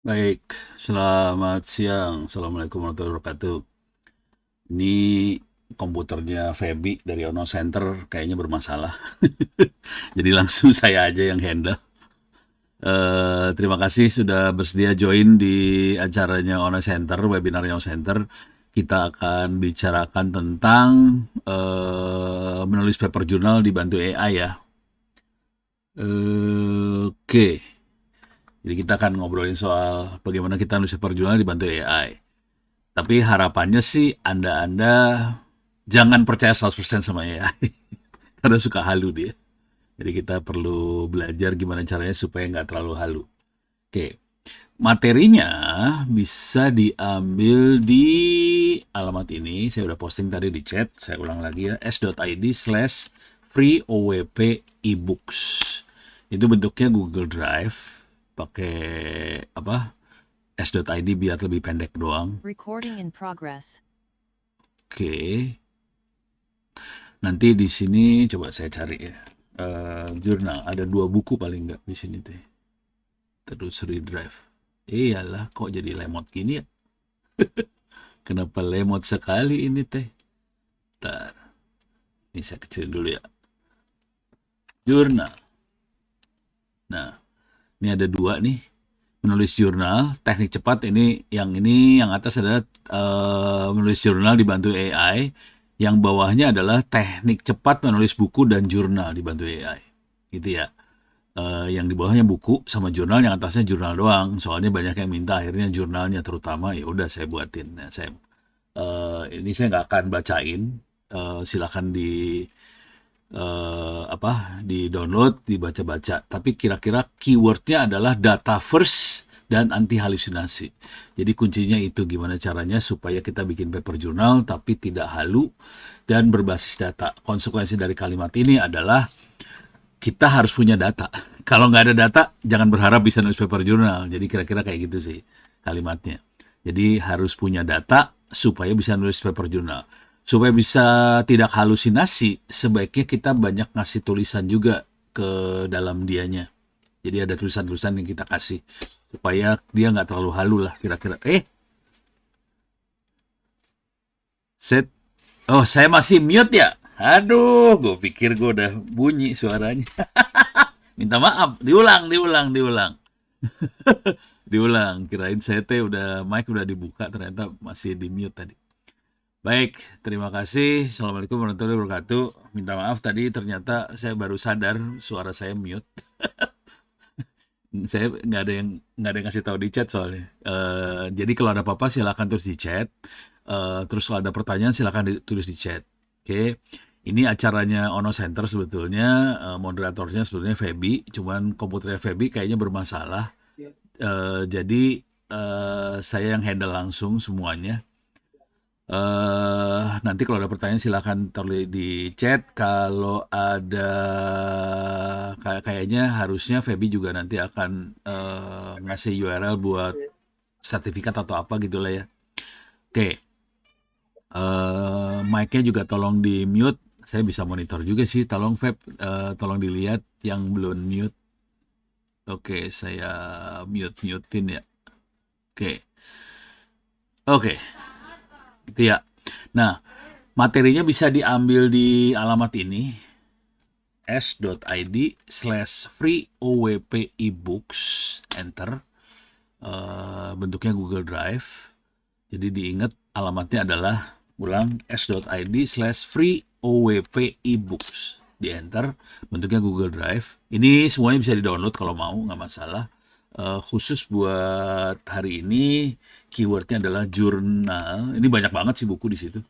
Baik, selamat siang. Assalamualaikum warahmatullahi wabarakatuh. Ini komputernya Feby dari Ono Center kayaknya bermasalah. Jadi langsung saya aja yang handle. Terima kasih sudah bersedia join di acaranya Ono Center, webinarnya Ono Center. Kita akan bicarakan tentang menulis paper jurnal dibantu AI ya. Oke, jadi kita akan ngobrolin soal bagaimana kita nulis paper jurnal dibantu AI. Tapi harapannya sih Anda jangan percaya 100% sama AI. Karena suka halu dia. Jadi kita perlu belajar gimana caranya supaya nggak terlalu halu. Oke, materinya bisa diambil di alamat ini. Saya udah posting tadi di chat. Saya ulang lagi ya. s.id/freeowp ebooks. Itu bentuknya Google Drive. Pakai apa? s.id biar lebih pendek doang. Recording in progress. Oke. Nanti di sini coba saya cari ya. Jurnal ada 2 buku paling nggak di sini teh. Terus redrive. Iyalah, kok jadi lemot gini ya? Kenapa lemot sekali ini teh? Bentar, ini saya kecilin dulu ya. Jurnal. Nah, ini ada 2 nih. Menulis jurnal, teknik cepat ini yang atas adalah menulis jurnal dibantu AI. Yang bawahnya adalah teknik cepat menulis buku dan jurnal dibantu AI. Gitu ya. Yang di bawahnya buku sama jurnal, yang atasnya jurnal doang. Soalnya banyak yang minta akhirnya jurnalnya terutama, ya udah saya buatin. Nah, ini saya nggak akan bacain. Silakan di download, dibaca-baca. Tapi kira-kira keywordnya adalah data first dan anti halusinasi. Jadi kuncinya itu gimana caranya supaya kita bikin paper jurnal tapi tidak halu dan berbasis data. Konsekuensi dari kalimat ini adalah kita harus punya data. Kalau nggak ada data, jangan berharap bisa nulis paper jurnal. Jadi kira-kira kayak gitu sih kalimatnya. Jadi harus punya data supaya bisa nulis paper jurnal. Supaya bisa tidak halusinasi, sebaiknya kita banyak ngasih tulisan juga ke dalam dianya. Jadi ada tulisan-tulisan yang kita kasih supaya dia nggak terlalu halu lah kira-kira. Set. Oh, saya masih mute ya? Aduh, gue pikir gue udah bunyi suaranya. Minta maaf, diulang, diulang, diulang. Diulang, kirain saya teh udah mic udah dibuka, ternyata masih di mute tadi. Baik, terima kasih. Assalamualaikum warahmatullahi wabarakatuh. Minta maaf tadi ternyata saya baru sadar suara saya mute. Saya nggak ada yang ngasih tahu di chat soalnya. Jadi kalau ada apa-apa silakan tulis di chat. Terus kalau ada pertanyaan silakan ditulis di chat. Oke. Ini acaranya Ono Center sebetulnya, moderatornya sebetulnya Feby, cuman komputernya Feby kayaknya bermasalah. Jadi saya yang handle langsung semuanya. Nanti kalau ada pertanyaan silakan tulis di chat. Kalau ada kayaknya harusnya Feby juga nanti akan ngasih URL buat sertifikat atau apa gitulah ya. Oke, mic-nya juga tolong di mute. Saya bisa monitor juga sih. Tolong Feb, tolong dilihat yang belum mute. Oke, saya mutein ya. Oke, oke, itu ya. Nah, materinya bisa diambil di alamat ini s.id/freeowp ebooks, enter. Bentuknya Google Drive. Jadi diingat alamatnya adalah ulang s.id/freeowp ebooks, di enter. Bentuknya Google Drive. Ini semuanya bisa di download kalau mau, nggak masalah. Khusus buat hari ini keywordnya adalah jurnal. Ini banyak banget sih buku di situ.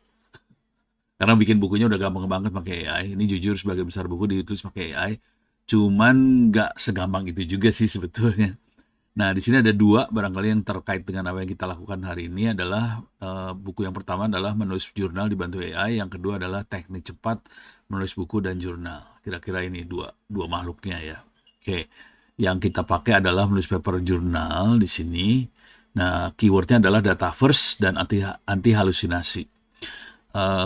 Karena bikin bukunya udah gampang banget pakai AI. Ini jujur sebagai besar buku ditulis pakai AI. Cuman nggak segampang itu juga sih sebetulnya. Nah, di sini ada 2 barangkali yang terkait dengan apa yang kita lakukan hari ini adalah buku yang pertama adalah menulis jurnal dibantu AI, yang kedua adalah teknik cepat menulis buku dan jurnal. Kira-kira ini dua makhluknya ya. Oke, yang kita pakai adalah menulis paper jurnal di sini. Nah, keywordnya adalah data first dan anti halusinasi.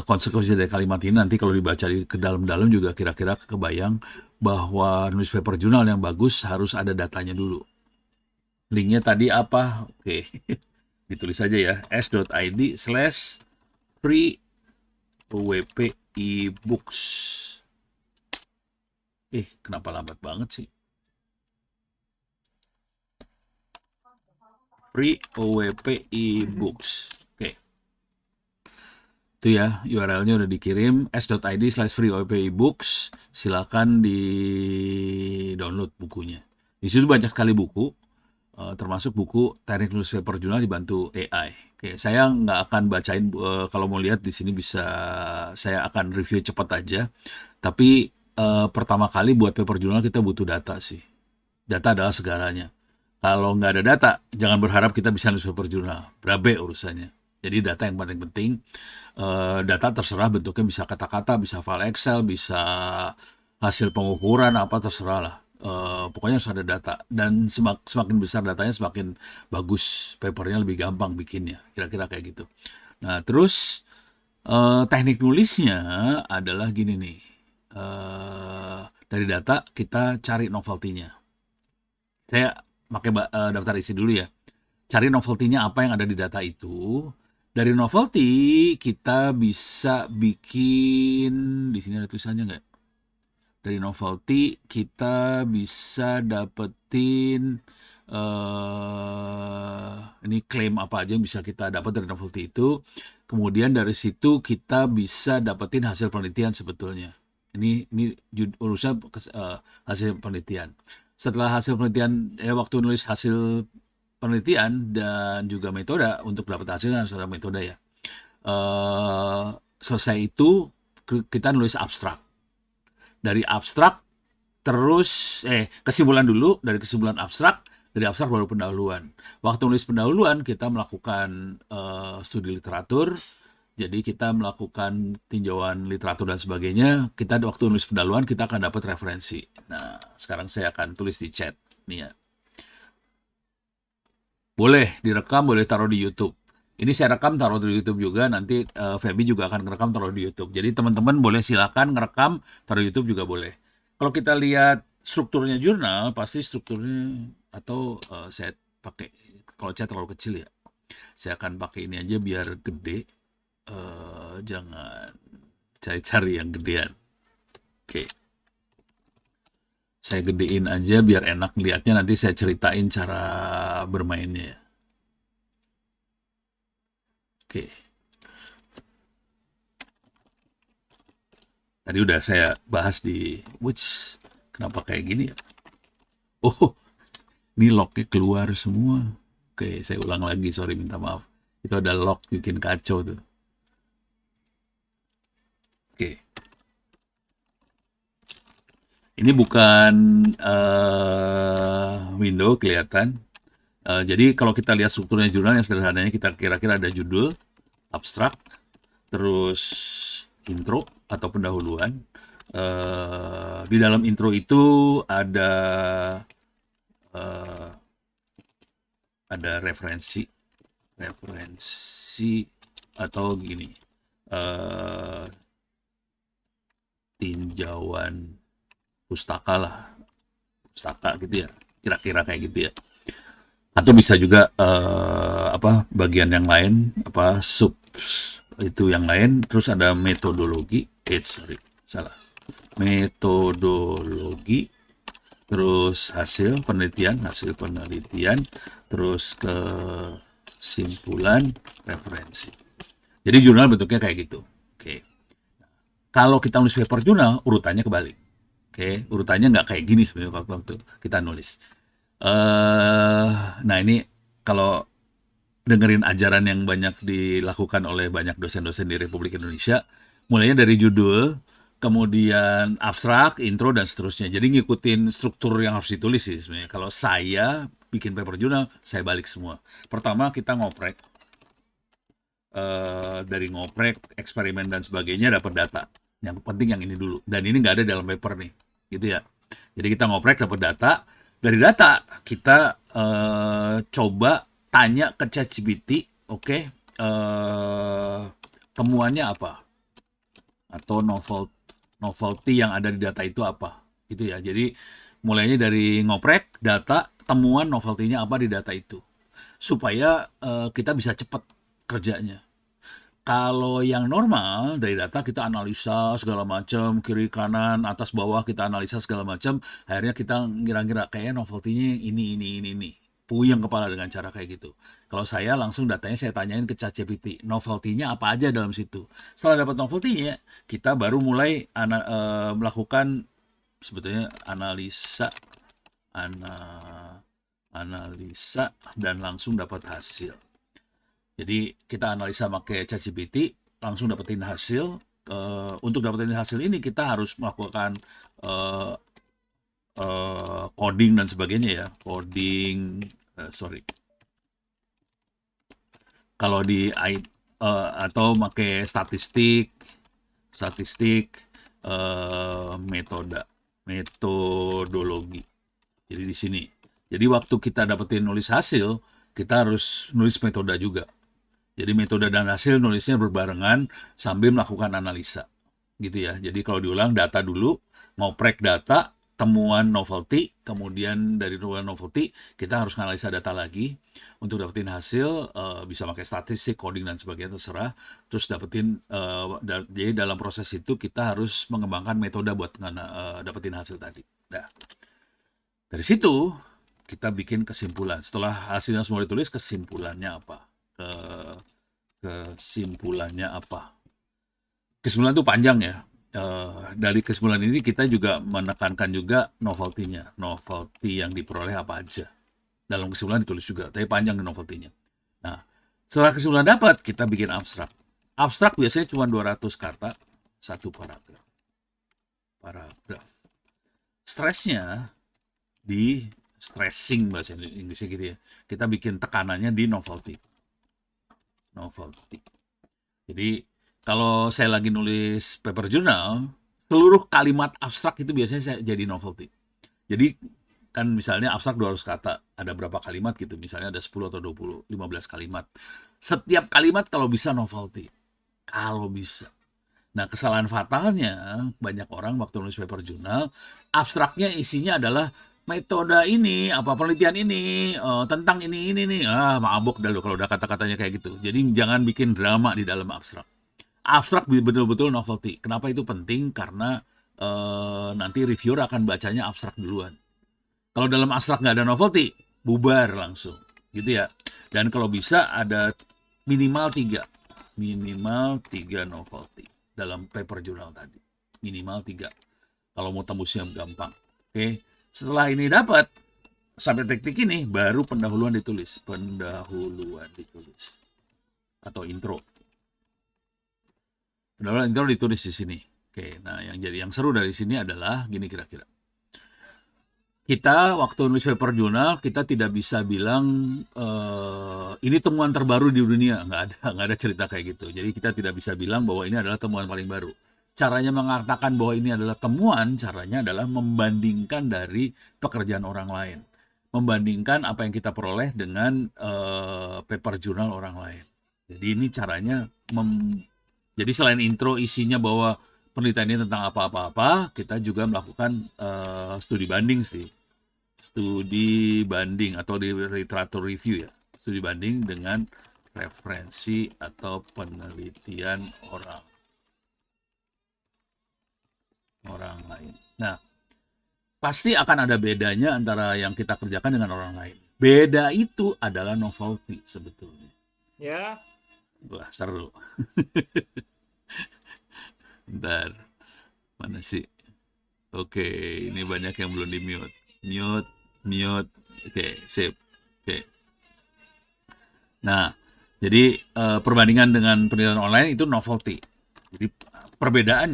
Konsekuensi dari kalimat ini nanti kalau dibaca ke dalam-dalam juga kira-kira kebayang bahwa newspaper jurnal yang bagus harus ada datanya dulu. Linknya tadi apa? Oke, ditulis saja ya, s.id/free WP e-books. Kenapa lambat banget sih? Free OWP e-books. Oke, itu ya URL-nya udah dikirim, s.id/free OWP e-books. Silakan di download bukunya. Di situ banyak sekali buku, termasuk buku Teknik Nulis Paper Jurnal dibantu AI. Oke, saya nggak akan bacain, kalau mau lihat di sini bisa, saya akan review cepat aja. Tapi pertama kali buat paper jurnal kita butuh data sih. Data adalah segalanya. Kalau nggak ada data, jangan berharap kita bisa nulis paper jurnal. Berabe urusannya. Jadi data yang paling penting. Data terserah bentuknya, bisa kata-kata, bisa file Excel, bisa hasil pengukuran, apa terserah lah. Pokoknya harus ada data. Dan semakin besar datanya, semakin bagus papernya, lebih gampang bikinnya. Kira-kira kayak gitu. Nah, terus teknik nulisnya adalah gini nih. Dari data kita cari novelty-nya. Saya pakai daftar isi dulu ya. Cari novelty-nya apa yang ada di data itu. Dari novelty kita bisa bikin, di sini ada tulisannya nggak? Dari novelty kita bisa dapetin ini klaim apa aja yang bisa kita dapat dari novelty itu. Kemudian dari situ kita bisa dapetin hasil penelitian sebetulnya. Ini urusan hasil penelitian. Setelah hasil penelitian, waktu nulis hasil penelitian dan juga metode untuk dapat hasilnya harus ada metode ya. Selesai itu kita nulis abstrak. Dari abstrak terus kesimpulan dulu, dari kesimpulan abstrak, dari abstrak baru pendahuluan. Waktu nulis pendahuluan kita melakukan studi literatur. Jadi kita melakukan tinjauan literatur dan sebagainya. Kita waktu nulis pendahuluan kita akan dapat referensi. Nah, sekarang saya akan tulis di chat nih ya. Boleh direkam, boleh taruh di YouTube. Ini saya rekam, taruh di YouTube juga. Nanti Feby juga akan ngerekam, taruh di YouTube. Jadi teman-teman boleh silakan ngerekam, taruh di YouTube juga boleh. Kalau kita lihat strukturnya jurnal, pasti strukturnya, atau saya pakai, kalau chat terlalu kecil ya, saya akan pakai ini aja biar gede. Jangan cari-cari yang gedean. Oke. Saya gedein aja biar enak lihatnya, nanti saya ceritain cara bermainnya ya. Oke. Tadi udah saya bahas di which, kenapa kayak gini ya? Oh, ini locknya keluar semua. Oke, saya ulang lagi, sorry, minta maaf. Itu ada lock bikin kacau tuh. Oke. Ini bukan window kelihatan. Jadi kalau kita lihat strukturnya jurnal yang sederhananya, kita kira-kira ada judul, abstrak, terus intro atau pendahuluan. Di dalam intro itu ada referensi atau gini, tinjauan pustaka lah, pustaka gitu ya, kira-kira kayak gitu ya. Atau bisa juga bagian yang lain, sub itu yang lain. Terus ada metodologi, metodologi, terus hasil penelitian, terus kesimpulan, referensi. Jadi jurnal bentuknya kayak gitu. Oke. Kalau kita nulis paper jurnal, urutannya kebalik. Oke, urutannya nggak kayak gini sebenarnya waktu kita nulis. Nah ini kalau dengerin ajaran yang banyak dilakukan oleh banyak dosen-dosen di Republik Indonesia, mulainya dari judul, kemudian abstrak, intro, dan seterusnya. Jadi ngikutin struktur yang harus ditulis sih sebenarnya. Kalau saya bikin paper jurnal, saya balik semua. Pertama kita ngoprek, dari ngoprek, eksperimen dan sebagainya dapat data. Yang penting yang ini dulu. Dan ini nggak ada dalam paper nih, gitu ya. Jadi kita ngoprek dapat data. Dari data kita coba tanya ke ChatGPT, oke, temuannya apa, atau novelty yang ada di data itu apa, gitu ya. Jadi mulainya dari ngoprek data, temuan novelty-nya apa di data itu. Supaya kita bisa cepat kerjanya. Kalau yang normal dari data kita analisa segala macam, kiri kanan, atas bawah kita analisa segala macam, akhirnya kita ngira-ngira kayaknya novelty-nya ini. Puyeng kepala dengan cara kayak gitu. Kalau saya langsung datanya saya tanyain ke ChatGPT, novelty-nya apa aja dalam situ. Setelah dapat novelty-nya, kita baru mulai melakukan sebetulnya analisa dan langsung dapat hasil. Jadi kita analisa pakai ChatGPT, langsung dapetin hasil. Untuk dapetin hasil ini kita harus melakukan coding dan sebagainya ya. Kalau di atau pakai statistik, metodologi. Jadi di sini. Jadi waktu kita dapetin nulis hasil, kita harus nulis metode juga. Jadi metode dan hasil nulisnya berbarengan sambil melakukan analisa. Gitu ya. Jadi kalau diulang data dulu, ngoprek data, temuan novelty, kemudian dari temuan novelty kita harus analisa data lagi untuk dapetin hasil, bisa pakai statistik, coding dan sebagainya terserah. Terus dapetin jadi dalam proses itu kita harus mengembangkan metode buat dapetin hasil tadi. Nah, dari situ kita bikin kesimpulan. Setelah hasilnya semua ditulis, kesimpulannya apa? Kesimpulannya apa? Kesimpulan itu panjang ya. Dari kesimpulan ini kita juga menekankan juga novelty-nya. Novelty yang diperoleh apa aja. Dalam kesimpulan ditulis juga, tapi panjang novelty-nya. Nah, setelah kesimpulan dapat, kita bikin abstrak. Abstrak biasanya cuma 200 kata, satu paragraf. Stresnya di stressing bahasa Inggrisnya gitu ya. Kita bikin tekanannya di novelty. Jadi kalau saya lagi nulis paper journal, seluruh kalimat abstrak itu biasanya saya jadi novelty. Jadi kan misalnya abstrak 200 kata, ada berapa kalimat gitu, misalnya ada 10 atau 20, 15 kalimat. Setiap kalimat kalau bisa novelty. Kalau bisa. Nah, kesalahan fatalnya banyak orang waktu nulis paper journal, abstraknya isinya adalah metode ini, apa penelitian ini, tentang ini nih. Mabok dah lo kalau udah kata-katanya kayak gitu. Jadi jangan bikin drama di dalam abstrak. Abstrak betul-betul novelty. Kenapa itu penting? Karena nanti reviewer akan bacanya abstrak duluan. Kalau dalam abstrak nggak ada novelty, bubar langsung. Gitu ya. Dan kalau bisa ada minimal 3 novelty dalam paper journal tadi. Minimal 3. Kalau mau tembusnya gampang. Oke. Setelah ini dapat, sampai titik ini, baru pendahuluan ditulis. Atau intro. Pendahuluan intro ditulis di sini. Oke, nah yang seru dari sini adalah gini kira-kira. Kita waktu nulis paper jurnal, kita tidak bisa bilang ini temuan terbaru di dunia. Nggak ada cerita kayak gitu. Jadi kita tidak bisa bilang bahwa ini adalah temuan paling baru. Caranya mengatakan bahwa ini adalah temuan, caranya adalah membandingkan dari pekerjaan orang lain. Membandingkan apa yang kita peroleh dengan paper jurnal orang lain. Jadi ini caranya, jadi selain intro isinya bahwa penelitian ini tentang apa-apa, kita juga melakukan studi banding sih. Studi banding atau di literatur review ya. Studi banding dengan referensi atau penelitian orang lain. Nah, pasti akan ada bedanya antara yang kita kerjakan dengan orang lain. Beda itu adalah novelty sebetulnya. Ya. Wah, seru. Bentar. Mana sih? Oke, ini banyak yang belum di-mute. Mute. Oke, sip. Oke. Nah, jadi perbandingan dengan penelitian online itu novelty. Jadi perbedaan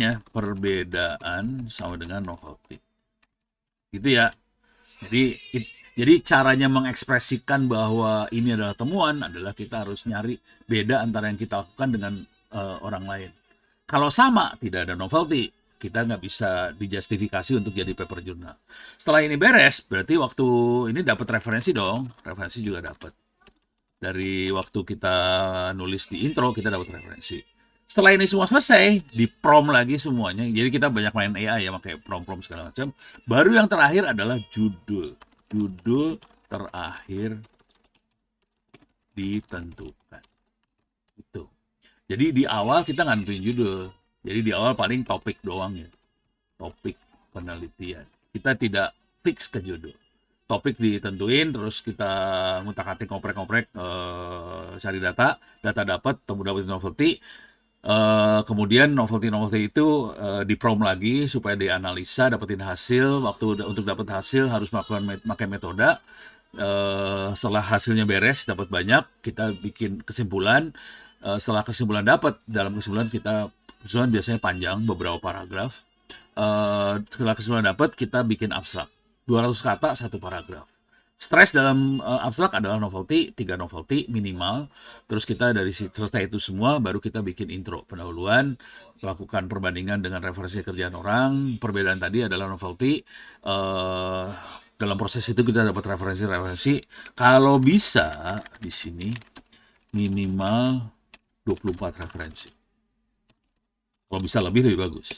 sama dengan novelty. Gitu ya. Jadi caranya mengekspresikan bahwa ini adalah temuan adalah kita harus nyari beda antara yang kita lakukan dengan orang lain. Kalau sama, tidak ada novelty. Kita nggak bisa dijustifikasi untuk jadi paper journal. Setelah ini beres, berarti waktu ini dapat referensi dong. Referensi juga dapat. Dari waktu kita nulis di intro, kita dapat referensi. Setelah ini semua selesai, di prompt lagi semuanya. Jadi kita banyak main AI ya, pakai prompt segala macam. Baru yang terakhir adalah judul terakhir ditentukan. Itu. Jadi di awal kita nggak nentuin judul. Jadi di awal paling topik doang ya. Topik penelitian. Kita tidak fix ke judul. Topik ditentuin, terus kita ngutak-atik, ngoprek-ngoprek, cari data dapat, dapat novelty. Kemudian novelty itu di prompt lagi supaya dianalisa, dapetin hasil. Waktu untuk dapat hasil harus pakai metode. Setelah hasilnya beres, dapat banyak, kita bikin kesimpulan. Setelah kesimpulan dapat, dalam kesimpulan biasanya panjang, beberapa paragraf. Setelah kesimpulan dapat, kita bikin abstrak. 200 kata, satu paragraf. Stres dalam abstrak adalah novelty, 3 novelty minimal. Terus kita dari selesai itu semua, baru kita bikin intro, pendahuluan, lakukan perbandingan dengan referensi kerjaan orang. Perbedaan tadi adalah novelty. Dalam proses itu kita dapat referensi. Kalau bisa, di sini minimal 24 referensi. Kalau bisa lebih bagus.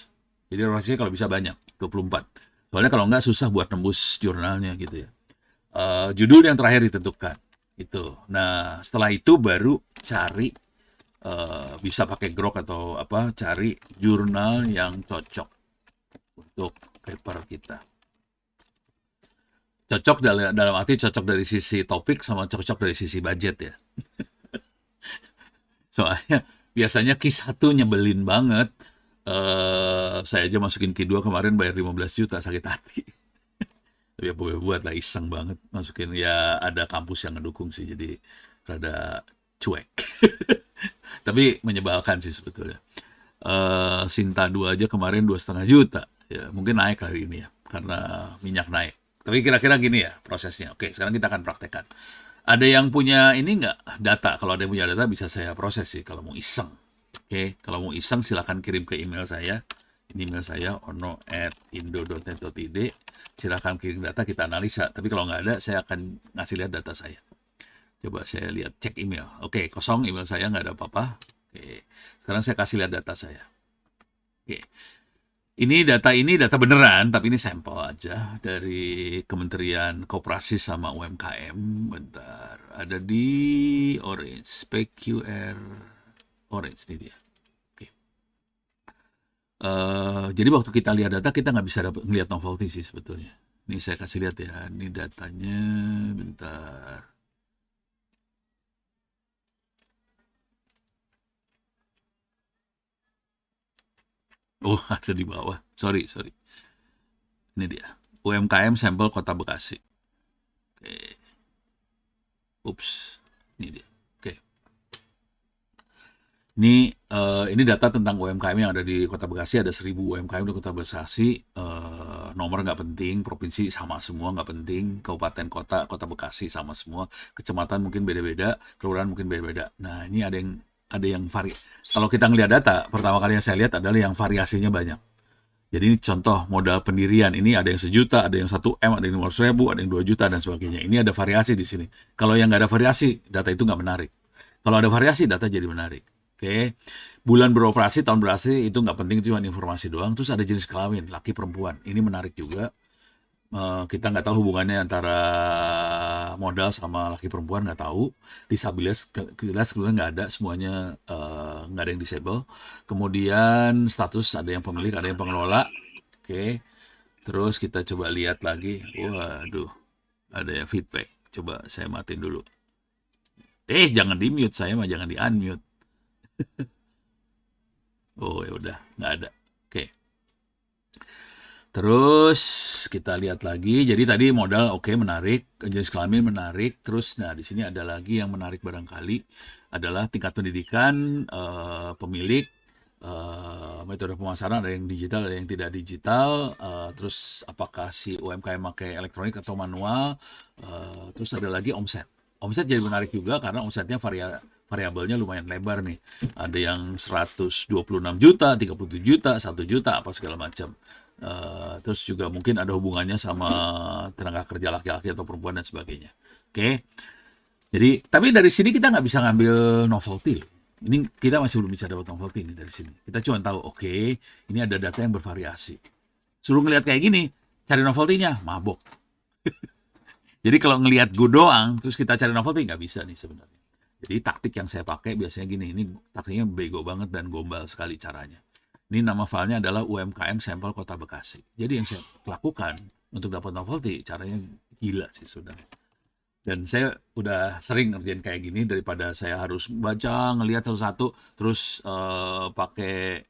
Jadi referensinya kalau bisa banyak, 24. Soalnya kalau nggak susah buat nembus jurnalnya gitu ya. Judul yang terakhir ditentukan itu. Nah, setelah itu baru cari bisa pakai Grok atau apa, cari jurnal yang cocok untuk paper kita. Cocok dalam arti cocok dari sisi topik sama cocok dari sisi budget ya. Soalnya biasanya Q1 nyebelin banget. Saya aja masukin Q2 kemarin bayar 15 juta, sakit hati. Tapi ya buat lah, iseng banget masukin. Ya ada kampus yang ngedukung sih, jadi rada cuek. Tapi menyebalkan sih sebetulnya. Sinta 2 aja kemarin 2,5 juta. Ya, mungkin naik hari ini ya, karena minyak naik. Tapi kira-kira gini ya prosesnya. Oke, sekarang kita akan praktekkan. Ada yang punya ini nggak data? Kalau ada yang punya data bisa saya proses sih kalau mau iseng. Oke, kalau mau iseng silakan kirim ke email saya. Ini email saya ono@indo.net.id. Silakan kirim data, kita analisa. Tapi kalau nggak ada, saya akan ngasih lihat data saya. Coba saya lihat, cek email. Oke, kosong email saya, nggak ada apa-apa. Oke, sekarang saya kasih lihat data saya. Oke, ini data beneran, tapi ini sampel aja dari Kementerian Koperasi sama UMKM. Bentar, ada di Orange, PQR Orange ini dia. Oke. Jadi waktu kita lihat data, kita nggak bisa ngelihat novelty sih sebetulnya. Ini saya kasih lihat ya, ini datanya, bentar. Oh, ada di bawah. Sorry. Ini dia. UMKM sampel Kota Bekasi. Oke. Ups. Ini dia. Oke. Ini data tentang UMKM yang ada di Kota Bekasi. Ada 1.000 UMKM di Kota Bekasi. Nomor nggak penting. Provinsi sama semua, nggak penting. Kabupaten, Kota Bekasi sama semua. Kecamatan mungkin beda-beda. Kelurahan mungkin beda-beda. Nah, ini ada yang kalau kita ngelihat data, pertama kali yang saya lihat adalah yang variasinya banyak. Jadi ini contoh modal pendirian. Ini ada yang 1 juta, ada yang 1 M, ada yang 500.000, ada yang 2 juta dan sebagainya. Ini ada variasi di sini. Kalau yang nggak ada variasi, data itu nggak menarik. Kalau ada variasi, data jadi menarik. Oke. Bulan beroperasi, tahun beroperasi itu nggak penting, itu cuma informasi doang. Terus ada jenis kelamin, laki perempuan. Ini menarik juga. Kita nggak tahu hubungannya antara modal sama laki perempuan, nggak tahu. Disabilitas kebetulan nggak ada, semuanya nggak ada yang disable. Kemudian status, ada yang pemilik, ada yang pengelola. Oke. Terus kita coba lihat lagi. Waduh, ada yang feedback. Coba saya matiin dulu. Jangan di mute, saya mah jangan di unmute. Oh ya udah, nggak ada. Oke. Terus kita lihat lagi. Jadi tadi modal oke, menarik, jenis kelamin menarik. Terus nah di sini ada lagi yang menarik barangkali adalah tingkat pendidikan, pemilik, metode pemasaran, ada yang digital, ada yang tidak digital. Terus apakah si UMKM pakai elektronik atau manual? Terus ada lagi omset. Omset jadi menarik juga karena omsetnya variabelnya lumayan lebar nih. Ada yang 126 juta, 37 juta, 1 juta, apa segala macam. Terus juga mungkin ada hubungannya sama tenaga kerja laki-laki atau perempuan dan sebagainya. Oke. Jadi, tapi dari sini kita nggak bisa ngambil novelty. Ini kita masih belum bisa dapat novelty ini dari sini. Kita cuma tahu, oke, ini ada data yang bervariasi. Suruh ngelihat kayak gini, cari novelty-nya, mabok. Jadi kalau ngelihat gue doang, terus kita cari novelty, nggak bisa nih sebenarnya. Jadi taktik yang saya pakai biasanya gini, ini taktiknya bego banget dan gombal sekali caranya. Ini nama filenya adalah UMKM sampel Kota Bekasi. Jadi yang saya lakukan untuk dapat novelty, caranya gila sih sebenarnya. Dan saya udah sering ngerjain kayak gini daripada saya harus baca, ngelihat satu-satu, terus pakai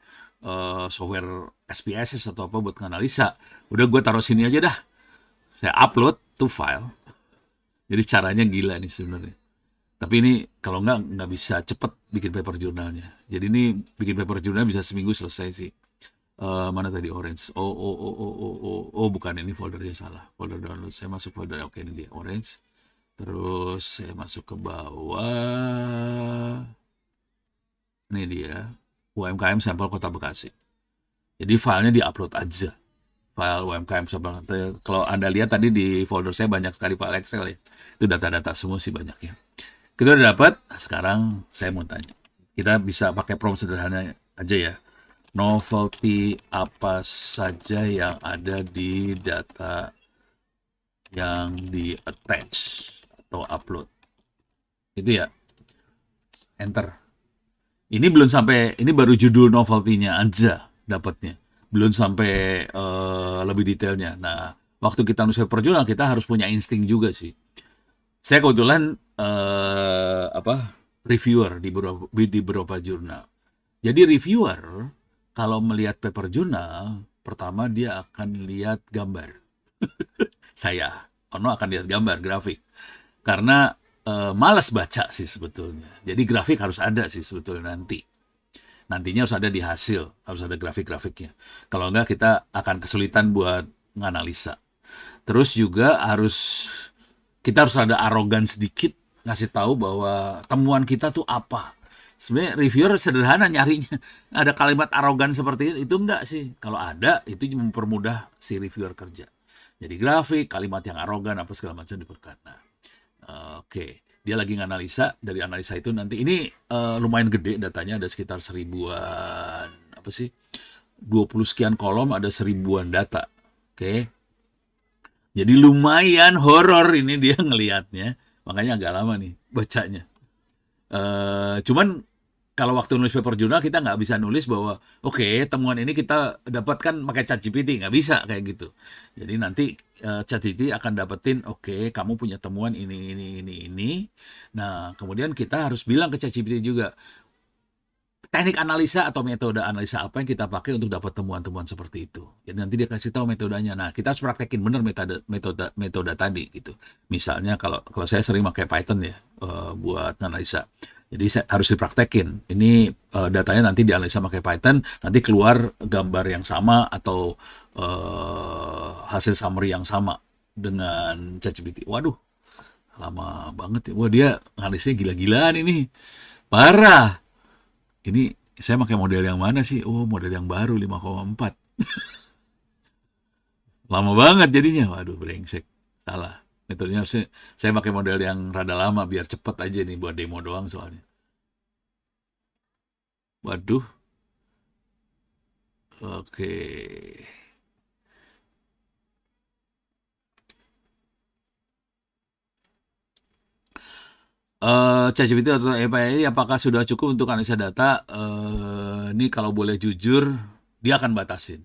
software SPSS atau apa buat analisa. Udah gue taruh sini aja dah. Saya upload to file. Jadi caranya gila nih sebenarnya. Tapi ini kalau nggak bisa cepet bikin paper jurnalnya. Jadi ini bikin paper jurnal bisa seminggu selesai sih. Mana tadi orange? Oh, bukan, ini foldernya salah. Folder download. Saya masuk folder, oke ini dia orange. Terus saya masuk ke bawah. Ini dia UMKM sampel Kota Bekasi. Jadi filenya di-upload aja. File UMKM sampel. Kalau Anda lihat tadi di folder saya banyak sekali file Excel ya. Itu data-data semua sih banyaknya. Kita udah dapat. Sekarang saya mau tanya. Kita bisa pakai prompt sederhana aja ya. Novelty apa saja yang ada di data yang di attach atau upload. Itu ya. Enter. Ini belum sampai, ini baru judul novelty-nya aja dapatnya. Belum sampai lebih detailnya. Nah, waktu kita nulis paper jurnal, kita harus punya insting juga sih. Saya kebetulan reviewer di beberapa jurnal. Jadi reviewer kalau melihat paper jurnal, pertama dia akan lihat gambar. Saya, Ono akan lihat gambar, grafik. Karena malas baca sih sebetulnya. Jadi grafik harus ada sih sebetulnya nanti. Nantinya harus ada di hasil, harus ada grafik-grafiknya. Kalau enggak kita akan kesulitan buat nganalisa. Terus juga kita harus ada arogan sedikit ngasih tahu bahwa temuan kita tuh apa. Sebenarnya reviewer sederhana nyarinya. Ada kalimat arogan seperti itu enggak sih? Kalau ada, itu mempermudah si reviewer kerja. Jadi grafik, kalimat yang arogan, apa segala macam diperkan. Nah, oke. Dia lagi nganalisa, dari analisa itu nanti, ini lumayan gede datanya, ada sekitar 1000-an, 20 sekian kolom, ada 1000-an data. Oke. Jadi lumayan horor ini dia ngelihatnya, makanya agak lama nih bacanya. Cuman kalau waktu nulis paper jurnal kita nggak bisa nulis bahwa oke, temuan ini kita dapatkan pakai ChatGPT, nggak bisa kayak gitu. Jadi nanti ChatGPT akan dapetin oke, kamu punya temuan ini. Nah, kemudian kita harus bilang ke ChatGPT juga teknik analisa atau metode analisa apa yang kita pakai untuk dapat temuan-temuan seperti itu. Jadi nanti dia kasih tahu metodenya. Nah, kita harus praktekin benar metode tadi gitu. Misalnya kalau saya sering pakai Python ya buat analisa. Jadi harus dipraktekin. Ini datanya nanti dianalisa pakai Python, nanti keluar gambar yang sama atau hasil summary yang sama dengan ChatGPT. Waduh, lama banget ya. Wah, dia analisnya gila-gilaan ini. Parah. Ini saya pakai model yang mana sih? Oh, model yang baru 5,4. Lama banget jadinya. Waduh, brengsek. Salah. Metodenya harusnya saya pakai model yang rada lama biar cepet aja nih buat demo doang soalnya. Waduh. Oke. ChatGPT atau AI apakah sudah cukup untuk analisa data? Ini kalau boleh jujur, dia akan batasin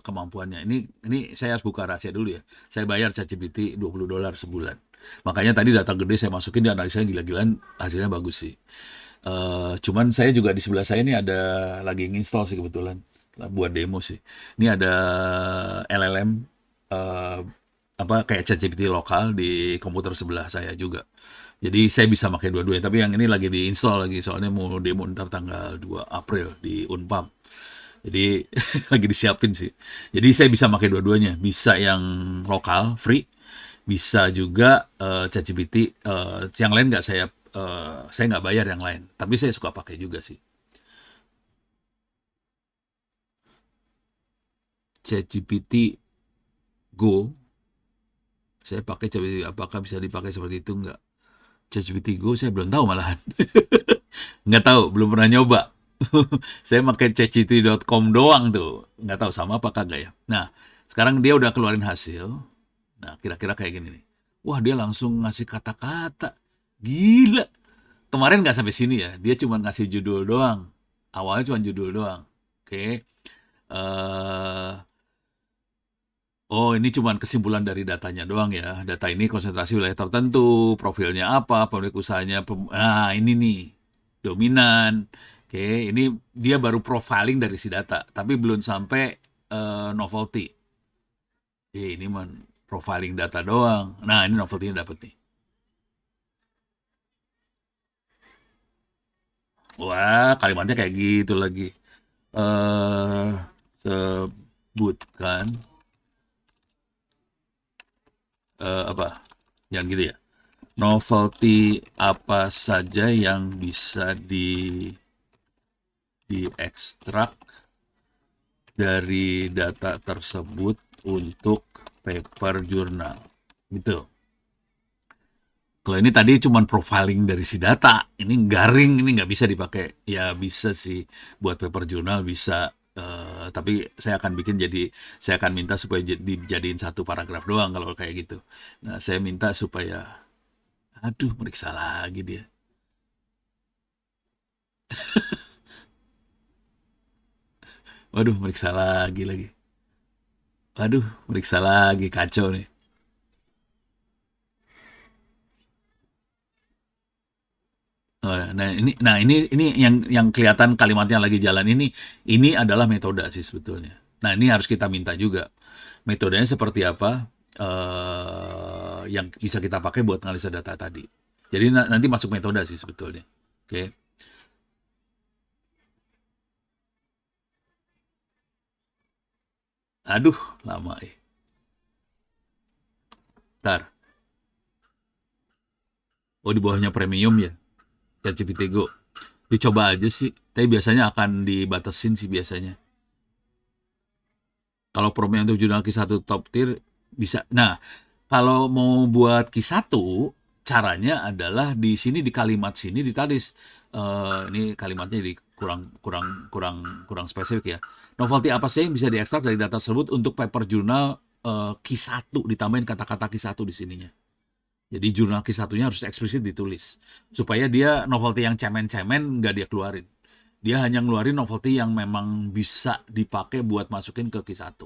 kemampuannya. Ini saya harus buka rahasia dulu ya. Saya bayar ChatGPT $20 sebulan. Makanya tadi data gede saya masukin, di analisanya gila-gilaan, hasilnya bagus sih. Cuman saya juga di sebelah saya ini ada lagi nginstall sih kebetulan buat demo sih. Ini ada LLM kayak ChatGPT lokal di komputer sebelah saya juga. Jadi saya bisa pakai dua-duanya, tapi yang ini lagi diinstal lagi soalnya mau demo ntar tanggal 2 April di Unpam. Jadi lagi disiapin sih. Jadi saya bisa pakai dua-duanya, bisa yang lokal free, bisa juga ChatGPT. Yang lain nggak saya nggak bayar yang lain, tapi saya suka pakai juga sih. ChatGPT Go saya pakai, apakah bisa dipakai seperti itu nggak? ChatGPT Go saya belum tahu malahan. Nggak tahu, belum pernah nyoba. Saya pakai chatgpt.com doang tuh. Nggak tahu sama apa kagak ya. Nah, sekarang dia udah keluarin hasil. Nah, kira-kira kayak gini nih. Wah, dia langsung ngasih kata-kata. Gila. Kemarin nggak sampai sini ya. Dia cuma ngasih judul doang. Awalnya cuma judul doang. Oke. eh Oh, ini cuma kesimpulan dari datanya doang ya. Data ini konsentrasi wilayah tertentu, profilnya apa, pemilik usahanya. Nah, ini nih, dominan. Oke, ini dia baru profiling dari si data, tapi belum sampai novelty. Ini mah profiling data doang. Nah, ini novelty-nya dapet nih. Wah, kalimatnya kayak gitu lagi. eh Sebutkan apa? Yang gitu ya. Novelty apa saja yang bisa diekstrak dari data tersebut untuk paper jurnal gitu. Kalau ini tadi cuma profiling dari si data, ini garing, ini nggak bisa dipakai. Ya bisa sih buat paper jurnal bisa, tapi saya akan minta supaya dijadiin satu paragraf doang kalau kayak gitu. Nah, saya minta supaya, aduh, meriksa lagi dia. Waduh, meriksa lagi. Waduh, meriksa lagi, kacau nih. Oh, nah ini yang kelihatan kalimatnya lagi jalan ini adalah metode sih sebetulnya. Nah, ini harus kita minta juga. Metodenya seperti apa yang bisa kita pakai buat analisa data tadi. Jadi nanti masuk metode sih sebetulnya. Oke. Aduh, lama eh. Ntar. Oh, di bawahnya premium ya. ChatGPT Go. Dicoba aja sih. Tapi biasanya akan dibatasin sih biasanya. Kalau promo untuk jurnal Q1 top tier bisa. Nah, kalau mau buat Q1, caranya adalah di sini di kalimat sini ditulis ini kalimatnya di kurang spesifik ya. Novelty apa sih yang bisa diekstrak dari data tersebut untuk paper jurnal Q1 ditambahin kata-kata Q1 di sininya. Jadi jurnal Q1-nya harus eksplisit ditulis supaya dia novelty yang cemen-cemen nggak dia keluarin. Dia hanya ngeluarin novelty yang memang bisa dipakai buat masukin ke Q1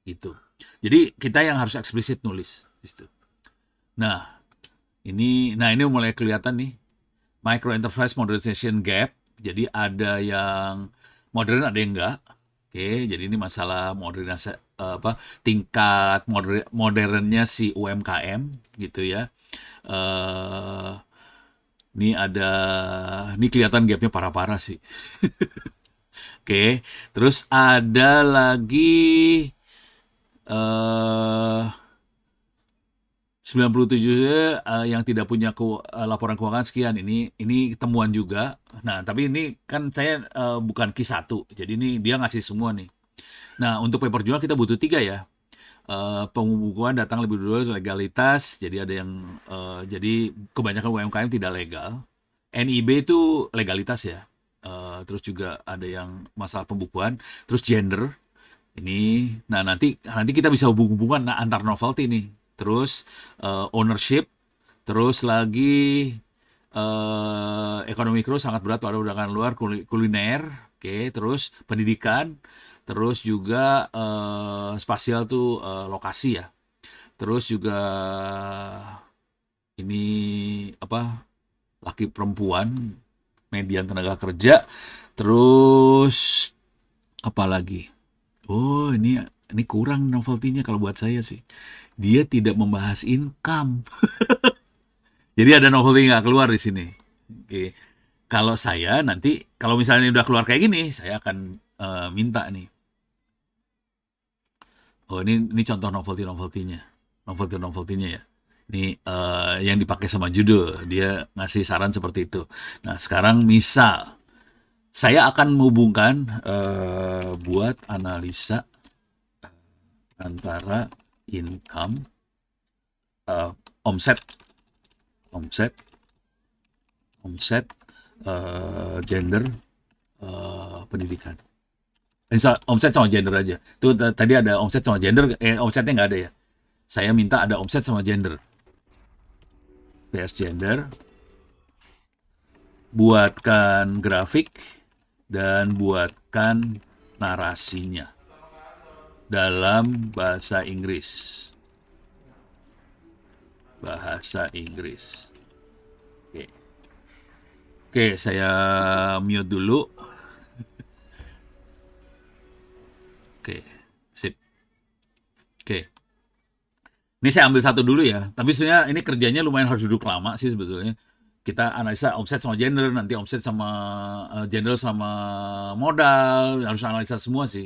gitu. Jadi kita yang harus eksplisit nulis gitu. Nah, ini mulai kelihatan nih micro enterprise modernization gap. Jadi ada yang modern, ada yang enggak. Oke, jadi ini masalah modernisasi apa tingkat modernnya si UMKM gitu ya. Eh ini kelihatan gapnya parah-parah sih. Oke, terus ada lagi eh 97 yang tidak punya laporan keuangan sekian. Ini temuan juga. Nah, tapi ini kan saya bukan Q1. Jadi ini dia ngasih semua nih. Nah, untuk paper jurnal kita butuh 3 ya. Pembukuan datang lebih dulu legalitas. Jadi ada yang jadi kebanyakan UMKM tidak legal. NIB itu legalitas ya. Terus juga ada yang masalah pembukuan, terus gender. Nah nanti kita bisa hubungan antar novelty nih. Terus ownership, terus lagi ekonomi kru sangat berat pada undangan luar kuliner, oke, terus pendidikan, terus juga spasial tuh lokasi ya. Terus juga ini apa laki perempuan, median tenaga kerja, terus apa lagi? Oh, ini kurang novelty-nya kalau buat saya sih. Dia tidak membahas income. Jadi ada novelty nggak keluar di sini. Oke. Kalau saya nanti, kalau misalnya udah keluar kayak gini, saya akan minta nih. Oh, ini contoh novelty-novelty-nya. Novelty-novelty-nya ya. Ini yang dipakai sama judul. Dia ngasih saran seperti itu. Nah, sekarang misal saya akan menghubungkan buat analisa antara income, eh, omset, omset, omset, gender, pendidikan. Omset sama gender aja. Tuh tadi ada omset sama gender, omsetnya nggak ada ya. Saya minta ada omset sama gender. PS gender, buatkan grafik, dan buatkan narasinya dalam bahasa Inggris. Bahasa Inggris. Oke, Oke, saya mute dulu. Oke, sip. Oke. Ini saya ambil satu dulu ya. Tapi sebenarnya ini kerjanya lumayan harus duduk lama sih sebetulnya. Kita analisa omset sama gender, nanti omset sama gender sama modal, harus analisa semua sih.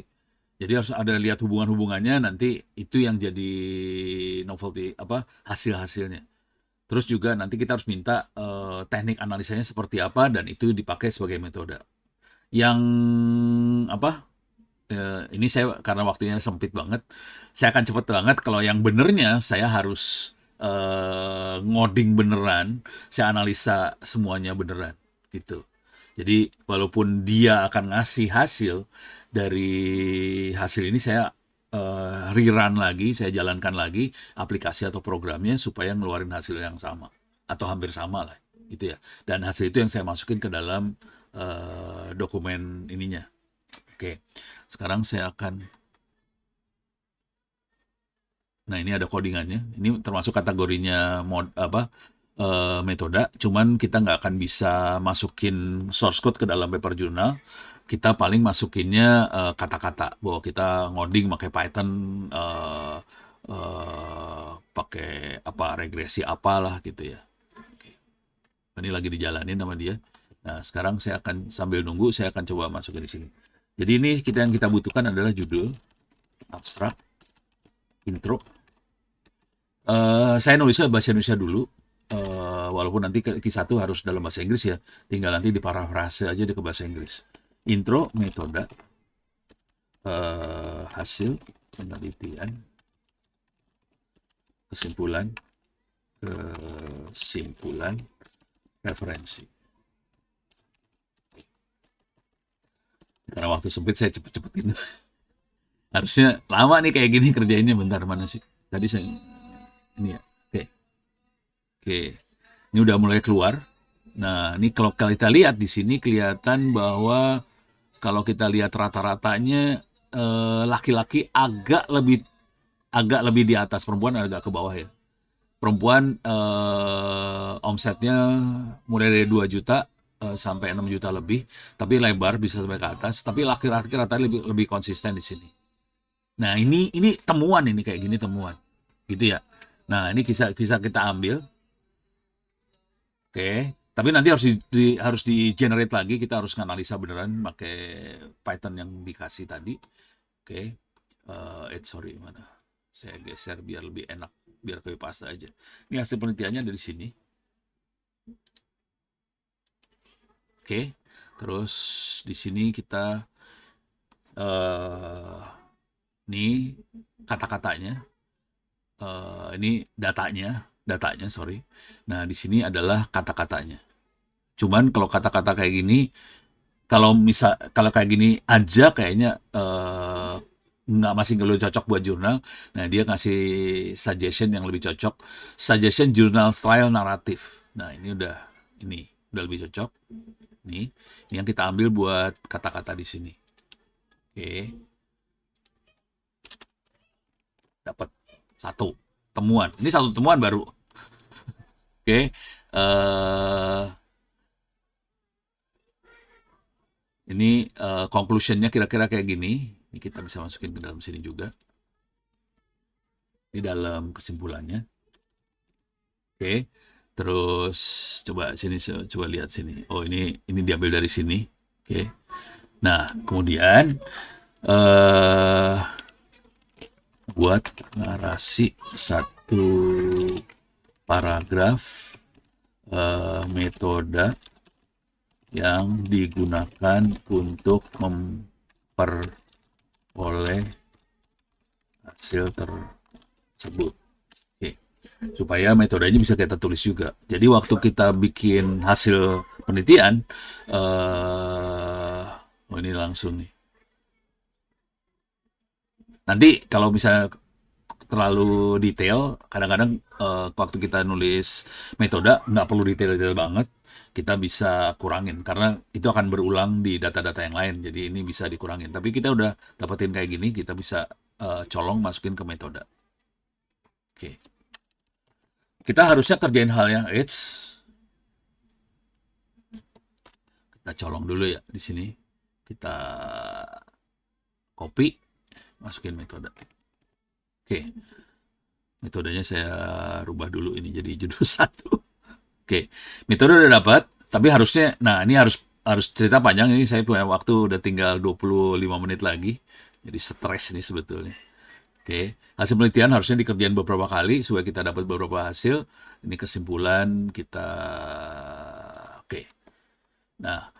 Jadi harus ada lihat hubungan-hubungannya, nanti itu yang jadi novelty apa hasil-hasilnya. Terus juga nanti kita harus minta teknik analisanya seperti apa dan itu dipakai sebagai metode. Yang apa? Ini saya karena waktunya sempit banget, saya akan cepet banget. Kalau yang benernya saya harus ngoding beneran, saya analisa semuanya beneran gitu. Jadi walaupun dia akan ngasih hasil, dari hasil ini saya rerun lagi, saya jalankan lagi aplikasi atau programnya supaya ngeluarin hasil yang sama atau hampir sama lah gitu ya. Dan hasil itu yang saya masukin ke dalam dokumen ininya. Oke, sekarang saya akan. Nah, ini ada codingannya. Ini termasuk kategorinya metode. Cuman kita nggak akan bisa masukin source code ke dalam paper journal. Kita paling masukinnya kata-kata bahwa kita ngoding pakai Python, pakai apa regresi apalah gitu ya. Oke. Ini lagi dijalanin sama dia. Nah, sekarang saya akan sambil nunggu, saya akan coba masukin di sini. Jadi ini yang kita butuhkan adalah judul, abstrak, intro. Saya nulisnya bahasa Indonesia dulu, walaupun nanti Q1 harus dalam bahasa Inggris ya, tinggal nanti diparafrase aja ke bahasa Inggris. Intro, metode, hasil penelitian, kesimpulan, referensi. Karena waktu sempit saya cepet-cepetin. Harusnya lama nih kayak gini kerjainnya, bentar mana sih? Tadi saya ini ya. Oke. Oke. Ini udah mulai keluar. Nah, ini kalau kita lihat di sini kelihatan bahwa kalau kita lihat rata-ratanya laki-laki agak lebih di atas, perempuan agak ke bawah ya. Perempuan omsetnya mulai dari 2 juta sampai 6 juta lebih, tapi lebar bisa sampai ke atas. Tapi laki-laki rata lebih konsisten di sini. Nah, ini temuan, ini kayak gini temuan. Gitu ya. Nah, ini bisa kita ambil. Oke. Tapi nanti harus di generate lagi, kita harus analisa beneran pakai Python yang dikasih tadi. Oke. Sorry, mana? Saya geser biar lebih enak, biar copy paste aja. Ini hasil penelitiannya dari sini. Oke. Terus di sini kita ini kata-katanya, ini datanya, sorry. Nah, di sini adalah kata-katanya. Cuman kalau kata-kata kayak gini, kalau kayak gini aja kayaknya masih nggak cocok buat jurnal. Nah, dia ngasih suggestion yang lebih cocok. Suggestion journal style naratif. Nah, ini udah lebih cocok. Ini yang kita ambil buat kata-kata di sini. Oke. Dapat satu temuan. Ini satu temuan baru. Oke. Ini conclusionnya kira-kira kayak gini. Ini kita bisa masukin ke dalam sini juga. Ini dalam kesimpulannya. Oke. Terus coba lihat sini. Oh, ini diambil dari sini. Oke. Nah, kemudian buat narasi satu paragraf metode yang digunakan untuk memperoleh hasil tersebut. Oke. Supaya metodenya bisa kita tulis juga. Jadi waktu kita bikin hasil penelitian, ini langsung nih. Nanti kalau misalnya terlalu detail. Kadang-kadang waktu kita nulis metode nggak perlu detail-detail banget. Kita bisa kurangin karena itu akan berulang di data-data yang lain. Jadi ini bisa dikurangin. Tapi kita udah dapetin kayak gini, kita bisa colong masukin ke metode. Oke. Kita harusnya kerjain hal yang kita colong dulu ya di sini. Kita copy, masukin metode. Oke. Metodenya saya rubah dulu ini jadi judul 1. Oke. Metode udah dapat, tapi harusnya ini harus cerita panjang ini, saya punya waktu udah tinggal 25 menit lagi. Jadi stres ini sebetulnya. Oke, hasil penelitian harusnya dikerjain beberapa kali supaya kita dapat beberapa hasil. Ini kesimpulan kita. Oke. Nah,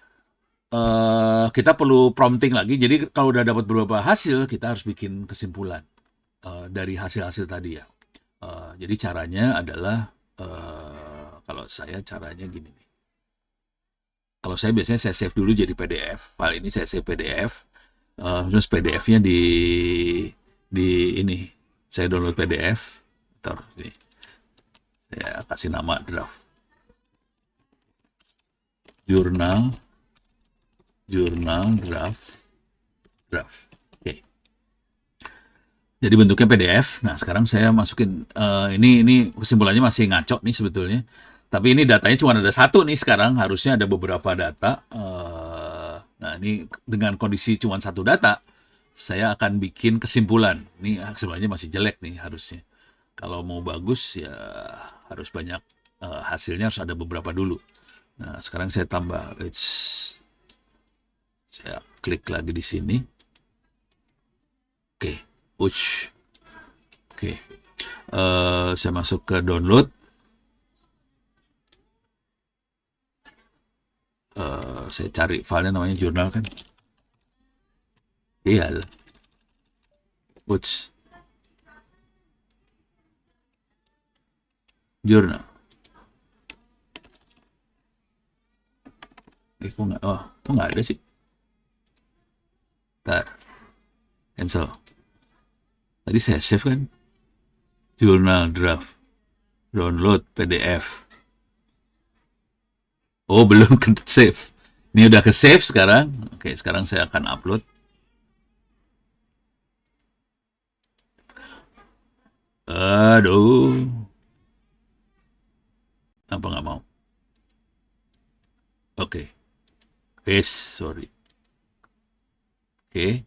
kita perlu prompting lagi. Jadi kalau udah dapat beberapa hasil, kita harus bikin kesimpulan dari hasil-hasil tadi ya. Jadi caranya adalah kalau saya caranya gini nih. Kalau saya biasanya saya save dulu jadi PDF. File ini saya save PDF. Terus PDF-nya di ini. Saya download PDF. Taruh sini. Saya kasih nama draft. Jurnal draft. Oke. Jadi bentuknya PDF. Nah, sekarang saya masukin ini kesimpulannya masih ngaco nih sebetulnya. Tapi ini datanya cuma ada satu nih sekarang. Harusnya ada beberapa data. Nah, ini dengan kondisi cuma satu data, saya akan bikin kesimpulan. Ini kesimpulannya masih jelek nih harusnya. Kalau mau bagus ya harus banyak hasilnya, harus ada beberapa dulu. Nah, sekarang saya tambah. Saya klik lagi di sini. Oke, push. Oke, saya masuk ke download. Saya cari filenya namanya jurnal kan. Iya. Push. Jurnal. Kok nggak ada sih? Bentar. Cancel. Tadi saya save kan? Jurnal draft. Download PDF. Oh, belum ke save. Ini udah ke save sekarang. Oke, sekarang saya akan upload. Aduh. Apa nggak mau? Oke. Sorry. Oke.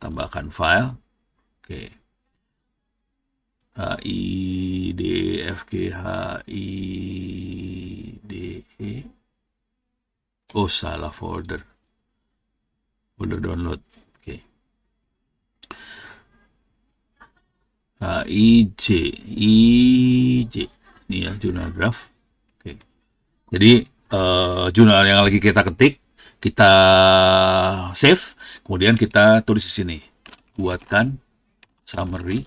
Tambahkan file. Oke. HIDFGHIDE. Oh, salah folder. Folder download. Oke. HIJ. Ini ya, jurnal draft. Oke. Jadi, jurnal yang lagi kita ketik, kita save, kemudian kita tulis di sini. Buatkan summary.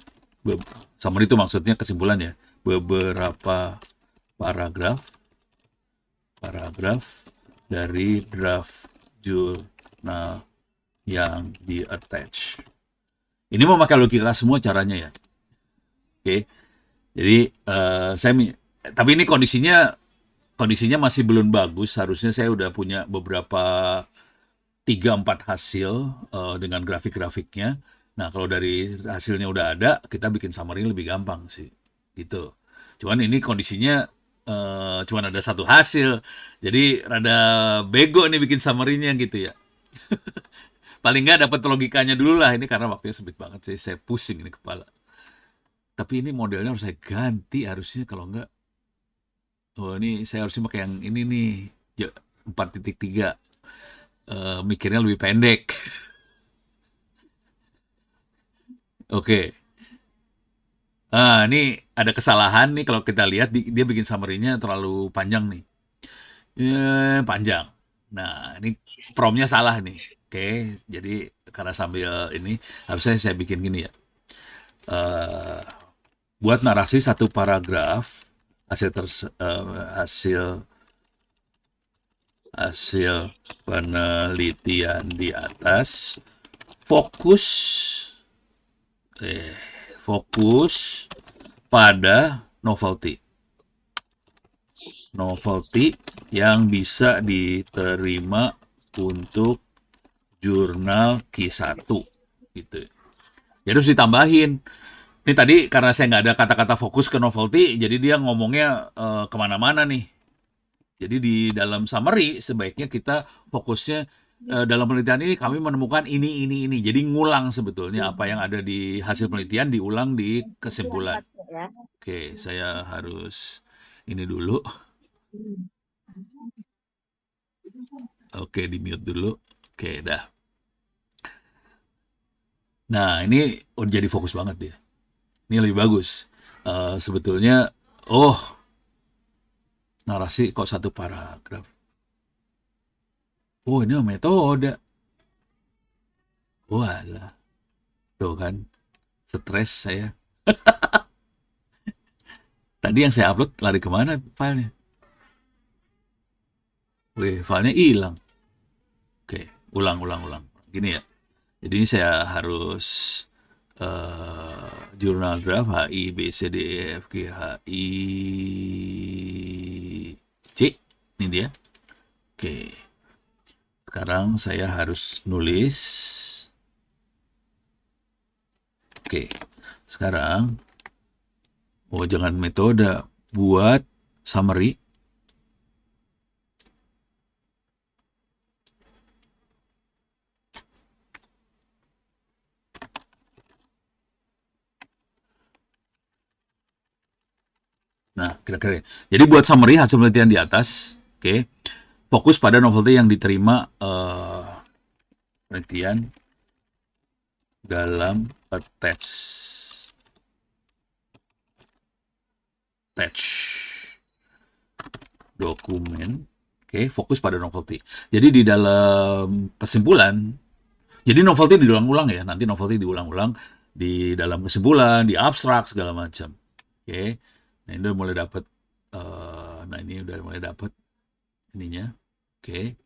Summary itu maksudnya kesimpulan ya. Beberapa paragraf dari draft jurnal yang di-attach. Ini memakai logika semua caranya ya. Oke. Jadi tapi ini kondisinya masih belum bagus. Harusnya saya udah punya beberapa 3-4 hasil dengan grafik-grafiknya. Nah, kalau dari hasilnya udah ada, kita bikin summary lebih gampang sih. Gitu. Cuman ini kondisinya cuman ada satu hasil. Jadi rada bego nih bikin summary-nya gitu ya. Paling nggak dapat logikanya dulu lah. Ini karena waktunya sempit banget sih. Saya pusing ini kepala. Tapi ini modelnya harus saya ganti harusnya, kalau nggak. Oh, ini saya harusnya pakai yang ini nih. 4.3. Mikirnya lebih pendek. Oke. Ini ada kesalahan nih kalau kita lihat dia bikin summary-nya terlalu panjang nih. Panjang. Nah, ini prompt-nya salah nih. Oke, jadi karena sambil ini harusnya saya bikin gini ya. Buat narasi satu paragraf hasil penelitian di atas, fokus fokus pada novelty. Novelty yang bisa diterima untuk jurnal Q1 gitu. Jadi harus ditambahin. Ini tadi karena saya nggak ada kata-kata fokus ke novelty, jadi dia ngomongnya kemana-mana nih. Jadi di dalam summary sebaiknya kita fokusnya dalam penelitian ini kami menemukan ini. Jadi ngulang sebetulnya apa yang ada di hasil penelitian diulang di kesimpulan. Oke, saya harus ini dulu. Oke, di mute dulu. Oke, dah. Nah, ini udah jadi fokus banget dia. Ini lebih bagus. Sebetulnya, narasi kok satu paragraf. Oh, ini metode. Walah, tuh kan, stres saya. Tadi yang saya upload lari kemana filenya? Wih, filenya hilang. Oke, ulang. Gini ya. Jadi ini saya harus jurnal draft H I B C D E F G H I C. Ini dia. Oke. Sekarang saya harus nulis. Oke. Sekarang jangan metode, buat summary. Nah, kira-kira. Jadi buat summary hasil penelitian di atas, oke. Fokus pada novelty yang diterima penelitian dalam attach dokumen. Oke, fokus pada novelty. Jadi di dalam kesimpulan, jadi novelty diulang-ulang ya. Nanti novelty diulang-ulang di dalam kesimpulan, di abstrak segala macam. Oke. Nah, ini udah mulai dapat ininya. Oke.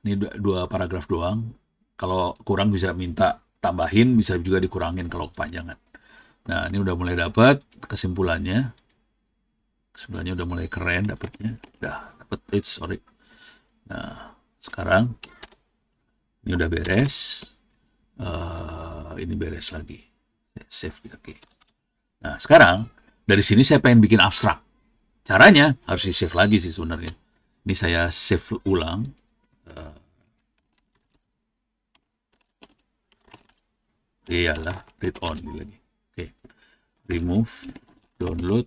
Ini dua paragraf doang. Kalau kurang bisa minta tambahin, bisa juga dikurangin kalau kepanjangan. Nah, ini udah mulai dapat kesimpulannya. Kesimpulannya udah mulai keren dapatnya. Udah dapat sorry. Nah, sekarang ini udah beres. Ini beres lagi. Save lagi. Nah, sekarang dari sini saya pengen bikin abstrak. Caranya harus di-save lagi sih sebenarnya. Ini saya save ulang. Iyalah, read only lagi. Oke. Remove, download,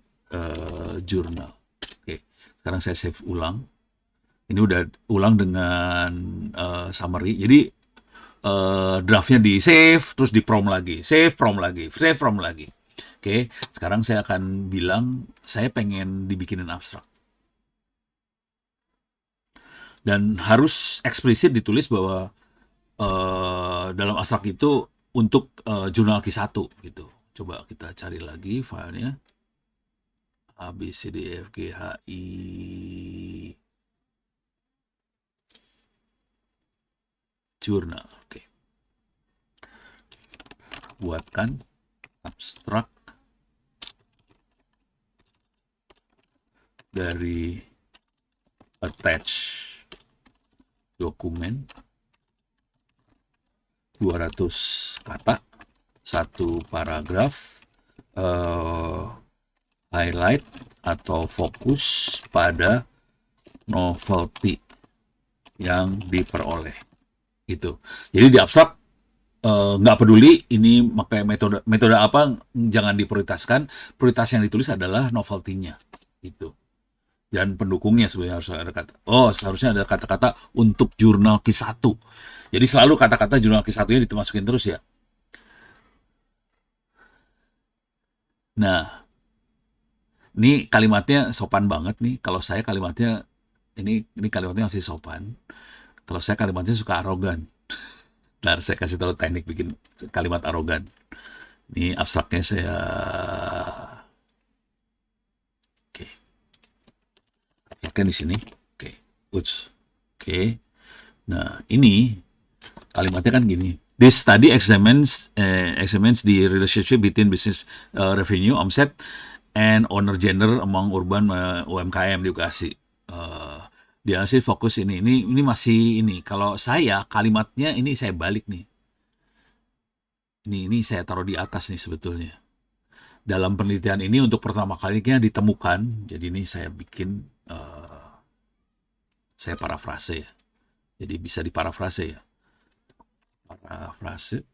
jurnal. Oke. Sekarang saya save ulang. Ini udah ulang dengan summary. Jadi draftnya di save, terus di prom lagi. Save, prom lagi. Save, prom lagi. Oke. Sekarang saya akan bilang, saya pengen dibikinin abstrak. Dan harus eksplisit ditulis bahwa dalam abstrak itu untuk jurnal Q1 gitu. Coba kita cari lagi filenya. A, B, C, D, E, F, G, H, I. Jurnal. Oke. Buatkan abstrak dari attach dokumen 200 kata, satu paragraf, highlight atau fokus pada novelty yang diperoleh. Gitu. Jadi di abstrak nggak peduli ini pakai metode apa, jangan diprioritaskan. Prioritas yang ditulis adalah novelty-nya. Gitu. Dan pendukungnya sebenarnya harus ada kata. Seharusnya ada kata-kata untuk jurnal Q1. Jadi selalu kata-kata jurnal Q1-nya dimasukin terus ya. Nah, ini kalimatnya sopan banget nih. Kalau saya kalimatnya ini kalimatnya masih sopan. Kalau saya kalimatnya suka arogan. Nah, saya kasih tahu teknik bikin kalimat arogan. Ini abstraknya saya pakai di sini. Oke. Nah, ini kalimatnya kan gini. This study examines the relationship between business revenue, omset, and owner gender among urban UMKM di Bekasi. Dia sih fokus ini masih ini. Kalau saya kalimatnya ini saya balik nih. Ini saya taruh di atas nih sebetulnya. Dalam penelitian ini untuk pertama kalinya ditemukan. Jadi ini saya bikin, saya parafrase ya. Jadi bisa diparafrase ya. Parafrase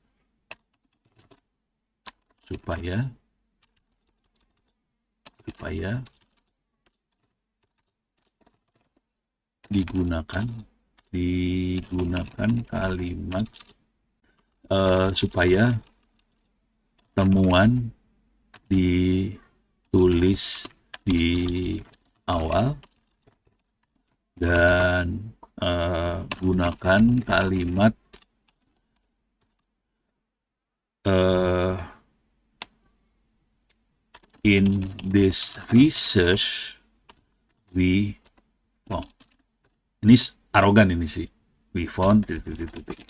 supaya digunakan kalimat supaya temuan ditulis di awal dan gunakan kalimat in this research we found. Ini arogan ini sih. We found gitu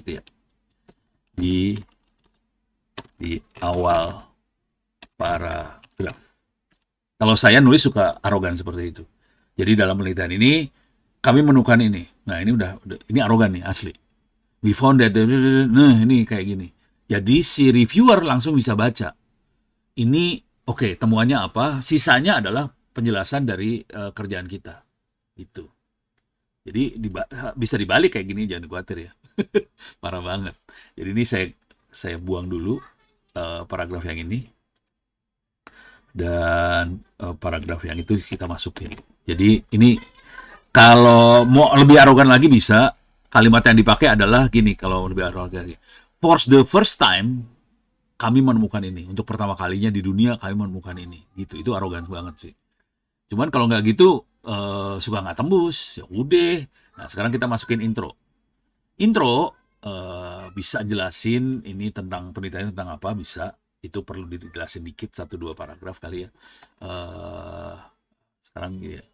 ya. Di awal paragraf. Kalau saya nulis suka arogan seperti itu. Jadi dalam penelitian ini kami menemukan ini. Nah, ini udah ini arogan nih asli. We found that nah ini kayak gini. Jadi si reviewer langsung bisa baca. Ini oke, temuannya apa? Sisanya adalah penjelasan dari kerjaan kita. Itu. Jadi bisa dibalik kayak gini, jangan khawatir ya. Parah banget. Jadi ini saya buang dulu paragraf yang ini. Dan paragraf yang itu kita masukin. Jadi ini kalau mau lebih arogan lagi bisa, kalimat yang dipakai adalah gini kalau lebih arogan lagi. For the first time kami menemukan ini. Untuk pertama kalinya di dunia kami menemukan ini. Gitu. Itu arogan banget sih. Cuman kalau nggak gitu suka nggak tembus. Ya udah. Nah, sekarang kita masukin intro. Intro bisa jelasin ini tentang penelitian tentang apa, bisa. Itu perlu dijelasin dikit 1-2 paragraf kali ya. Sekarang ya,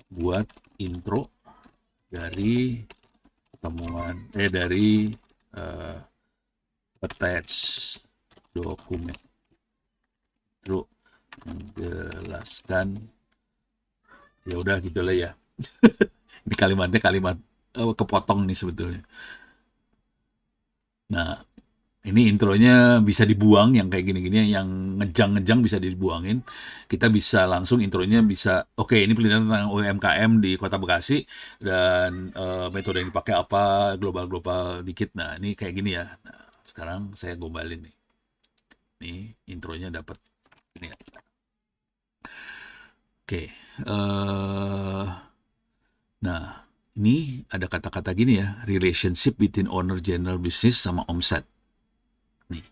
buat intro dari temuan dari attach dokumen. Intro menjelaskan, ya udah gitu lah ya. Ini kalimatnya kalimat kepotong nih sebetulnya. Nah, ini intronya bisa dibuang yang kayak gini-gini, yang ngejang-ngejang bisa dibuangin. Kita bisa langsung intronya bisa, oke, ini penelitian tentang UMKM di Kota Bekasi dan metode yang dipakai apa, global-global dikit. Nah, ini kayak gini ya. Nah, sekarang saya gombalin nih. Nih, intronya dapat ini ya. Oke. Nah, ini ada kata-kata gini ya, relationship between owner general business sama omset. Nih.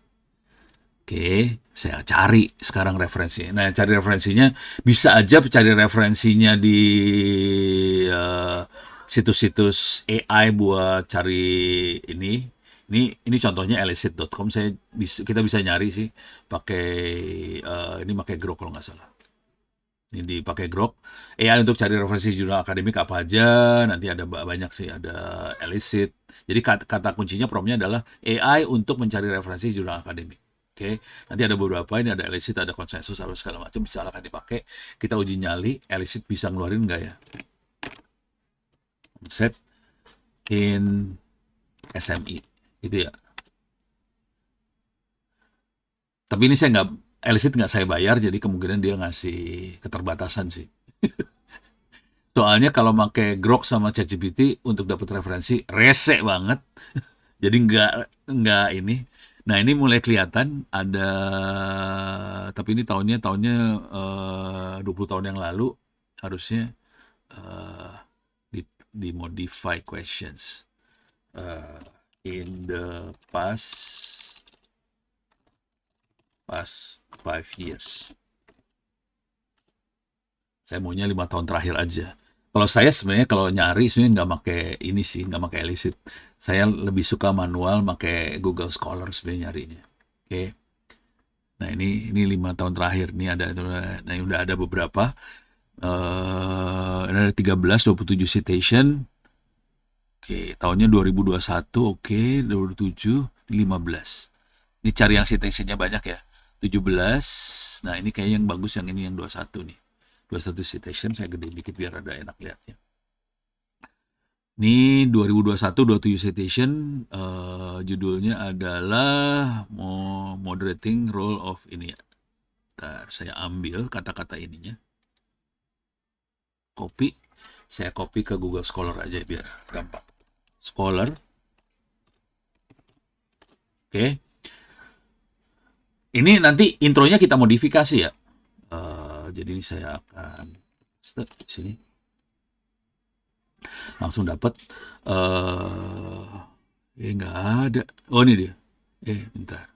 Oke, saya cari sekarang referensinya. Nah, cari referensinya bisa aja cari referensinya di situs-situs AI buat cari ini. Ini contohnya elicit.com. Kita bisa nyari sih pakai ini pakai Grok kalau nggak salah. Ini dipakai Grok. AI untuk cari referensi jurnal akademik apa aja. Nanti ada banyak sih, ada elicit. Jadi kata kuncinya promptnya adalah AI untuk mencari referensi jurnal akademik. Oke, nanti ada beberapa, ini ada elicit, ada konsensus, ada segala macam, bisa akan dipakai. Kita uji nyali, elicit bisa ngeluarin nggak ya? Set in SMI, gitu ya. Tapi ini elicit nggak saya bayar, jadi kemungkinan dia ngasih keterbatasan sih. Soalnya kalau pakai Grok sama ChatGPT untuk dapat referensi, rese banget. Jadi nggak ini. Nah, ini mulai kelihatan ada, tapi ini tahunnya 20 tahun yang lalu harusnya dimodify questions in the past 5 years. Saya maunya 5 tahun terakhir aja. Kalau saya sebenarnya kalau nyari sebenarnya nggak pakai ini sih, nggak pakai elicit. Saya lebih suka manual, pakai Google Scholar sebenarnya nyarinya. Oke. Nah, ini 5 tahun terakhir. Ini udah ada beberapa. Ada 27 citation. Oke, tahunnya 2021, oke, 2007. 15. Ini cari yang citationnya banyak ya. 17. Nah, ini kayak yang bagus yang ini yang 21 nih. 21 citation saya gede dikit biar ada enak lihatnya. Ini 2021 27 citation, judulnya adalah moderating role of ini ya. Ntar saya ambil kata-kata ininya. Copy. Saya copy ke Google Scholar aja biar gampang. Scholar. Oke. Ini nanti intronya kita modifikasi ya. Jadi saya akan step di sini. Langsung dapat. Nggak ada. Oh ini dia. Bentar.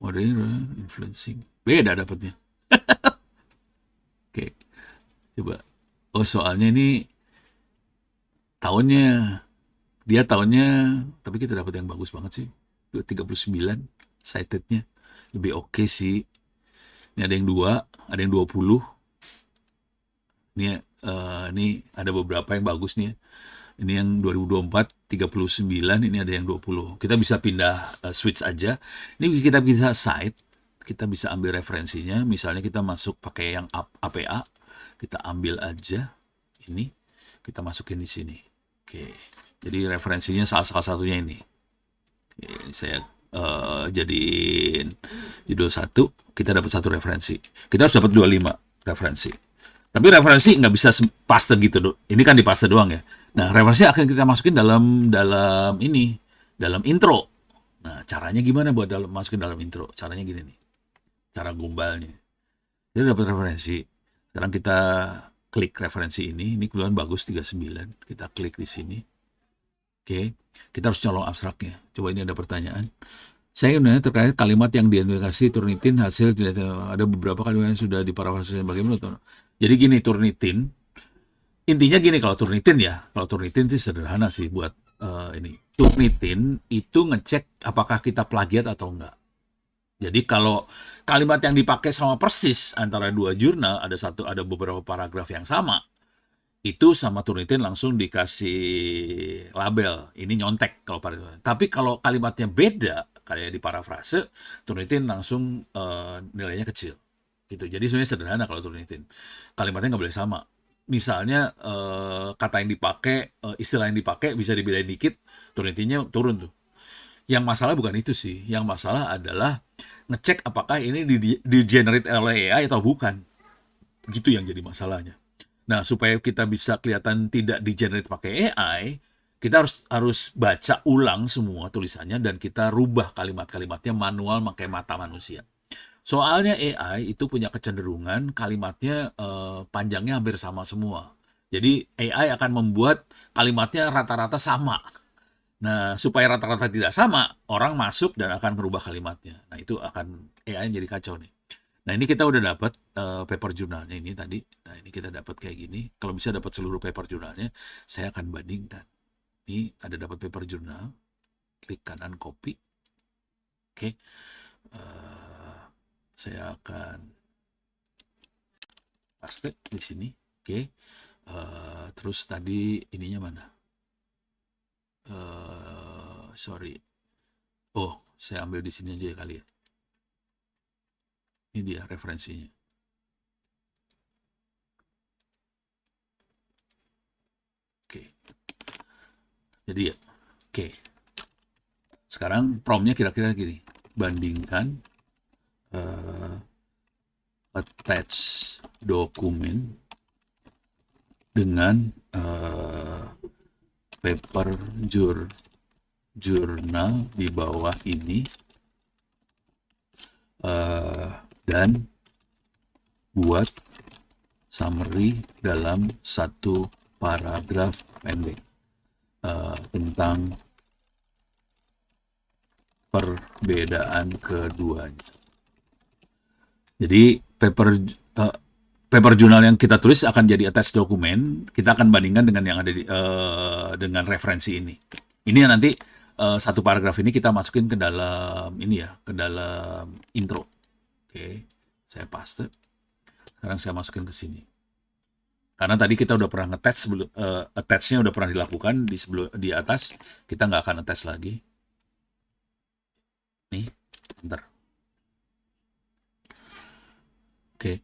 Modern influencing. Beda dapatnya. Oke. Coba. Oh soalnya ini tahunnya. Dia tahunnya. Tapi kita dapat yang bagus banget sih. 39 citednya. Lebih oke sih. Ini ada yang 2, ada yang 20. Ini ada beberapa yang bagus nih ya. Ini yang 2024 39, ini ada yang 20. Kita bisa pindah switch aja. Ini kita bisa cite, kita bisa ambil referensinya. Misalnya kita masuk pakai yang APA, kita ambil aja ini, kita masukin di sini. Oke. Jadi referensinya salah satunya ini. Oke, saya jadiin judul 1, kita dapat 1 referensi. Kita harus dapat 25 referensi. Tapi referensi nggak bisa paste gitu, ini kan di paste doang ya. Nah, referensi akan kita masukin dalam intro. Nah, caranya gimana buat masukin dalam intro? Caranya gini nih, cara gombalnya. Jadi dapat referensi. Sekarang kita klik referensi ini kebetulan bagus 39. Kita klik di sini. Oke, kita harus colong abstraknya. Coba ini ada pertanyaan. Saya sebenarnya terkait kalimat yang diidentifikasi Turnitin hasil ada beberapa kalimat yang sudah diparafrase bagaimana. Jadi gini Turnitin, intinya gini kalau Turnitin sih sederhana sih buat ini. Turnitin itu ngecek apakah kita plagiat atau enggak. Jadi kalau kalimat yang dipakai sama persis antara 2 jurnal, ada beberapa paragraf yang sama, itu sama Turnitin langsung dikasih label, ini nyontek kalau paragraf. Tapi kalau kalimatnya beda, kayak di parafrase, Turnitin langsung nilainya kecil. Gitu. Jadi sebenarnya sederhana kalau Turnitin. Kalimatnya nggak boleh sama. Misalnya kata yang dipakai, istilah yang dipakai bisa dibedain dikit, Turnitinnya turun tuh. Yang masalah bukan itu sih. Yang masalah adalah ngecek apakah ini di-generate oleh AI atau bukan. Gitu yang jadi masalahnya. Nah, supaya kita bisa kelihatan tidak di-generate pakai AI, kita harus baca ulang semua tulisannya dan kita rubah kalimat-kalimatnya manual pakai mata manusia. Soalnya AI itu punya kecenderungan kalimatnya panjangnya hampir sama semua. Jadi AI akan membuat kalimatnya rata-rata sama. Nah, supaya rata-rata tidak sama, orang masuk dan akan merubah kalimatnya. Nah, itu akan AI jadi kacau nih. Nah, ini kita udah dapat paper jurnalnya ini tadi. Nah, ini kita dapat kayak gini. Kalau bisa dapat seluruh paper jurnalnya, saya akan bandingkan. Ini ada dapat paper jurnal. Klik kanan copy. Oke. Saya akan paste di sini. Oke. Terus tadi ininya mana? Sorry. Oh, saya ambil di sini aja ya kali ya. Ini dia referensinya. Oke. Jadi ya, oke. Sekarang promnya kira-kira gini. Bandingkan attach dokumen dengan paper jurnal di bawah ini dan buat summary dalam 1 paragraf pendek tentang perbedaan keduanya. Jadi paper jurnal yang kita tulis akan jadi attached dokumen. Kita akan bandingkan dengan yang ada dengan referensi ini. Ini yang nanti 1 paragraf ini kita masukin ke dalam ini ya, ke dalam intro. Oke, saya paste. Sekarang saya masukin ke sini. Karena tadi kita udah pernah nge-attach attach-nya udah pernah dilakukan di atas, kita nggak akan attach lagi. Nih, bentar. Oke.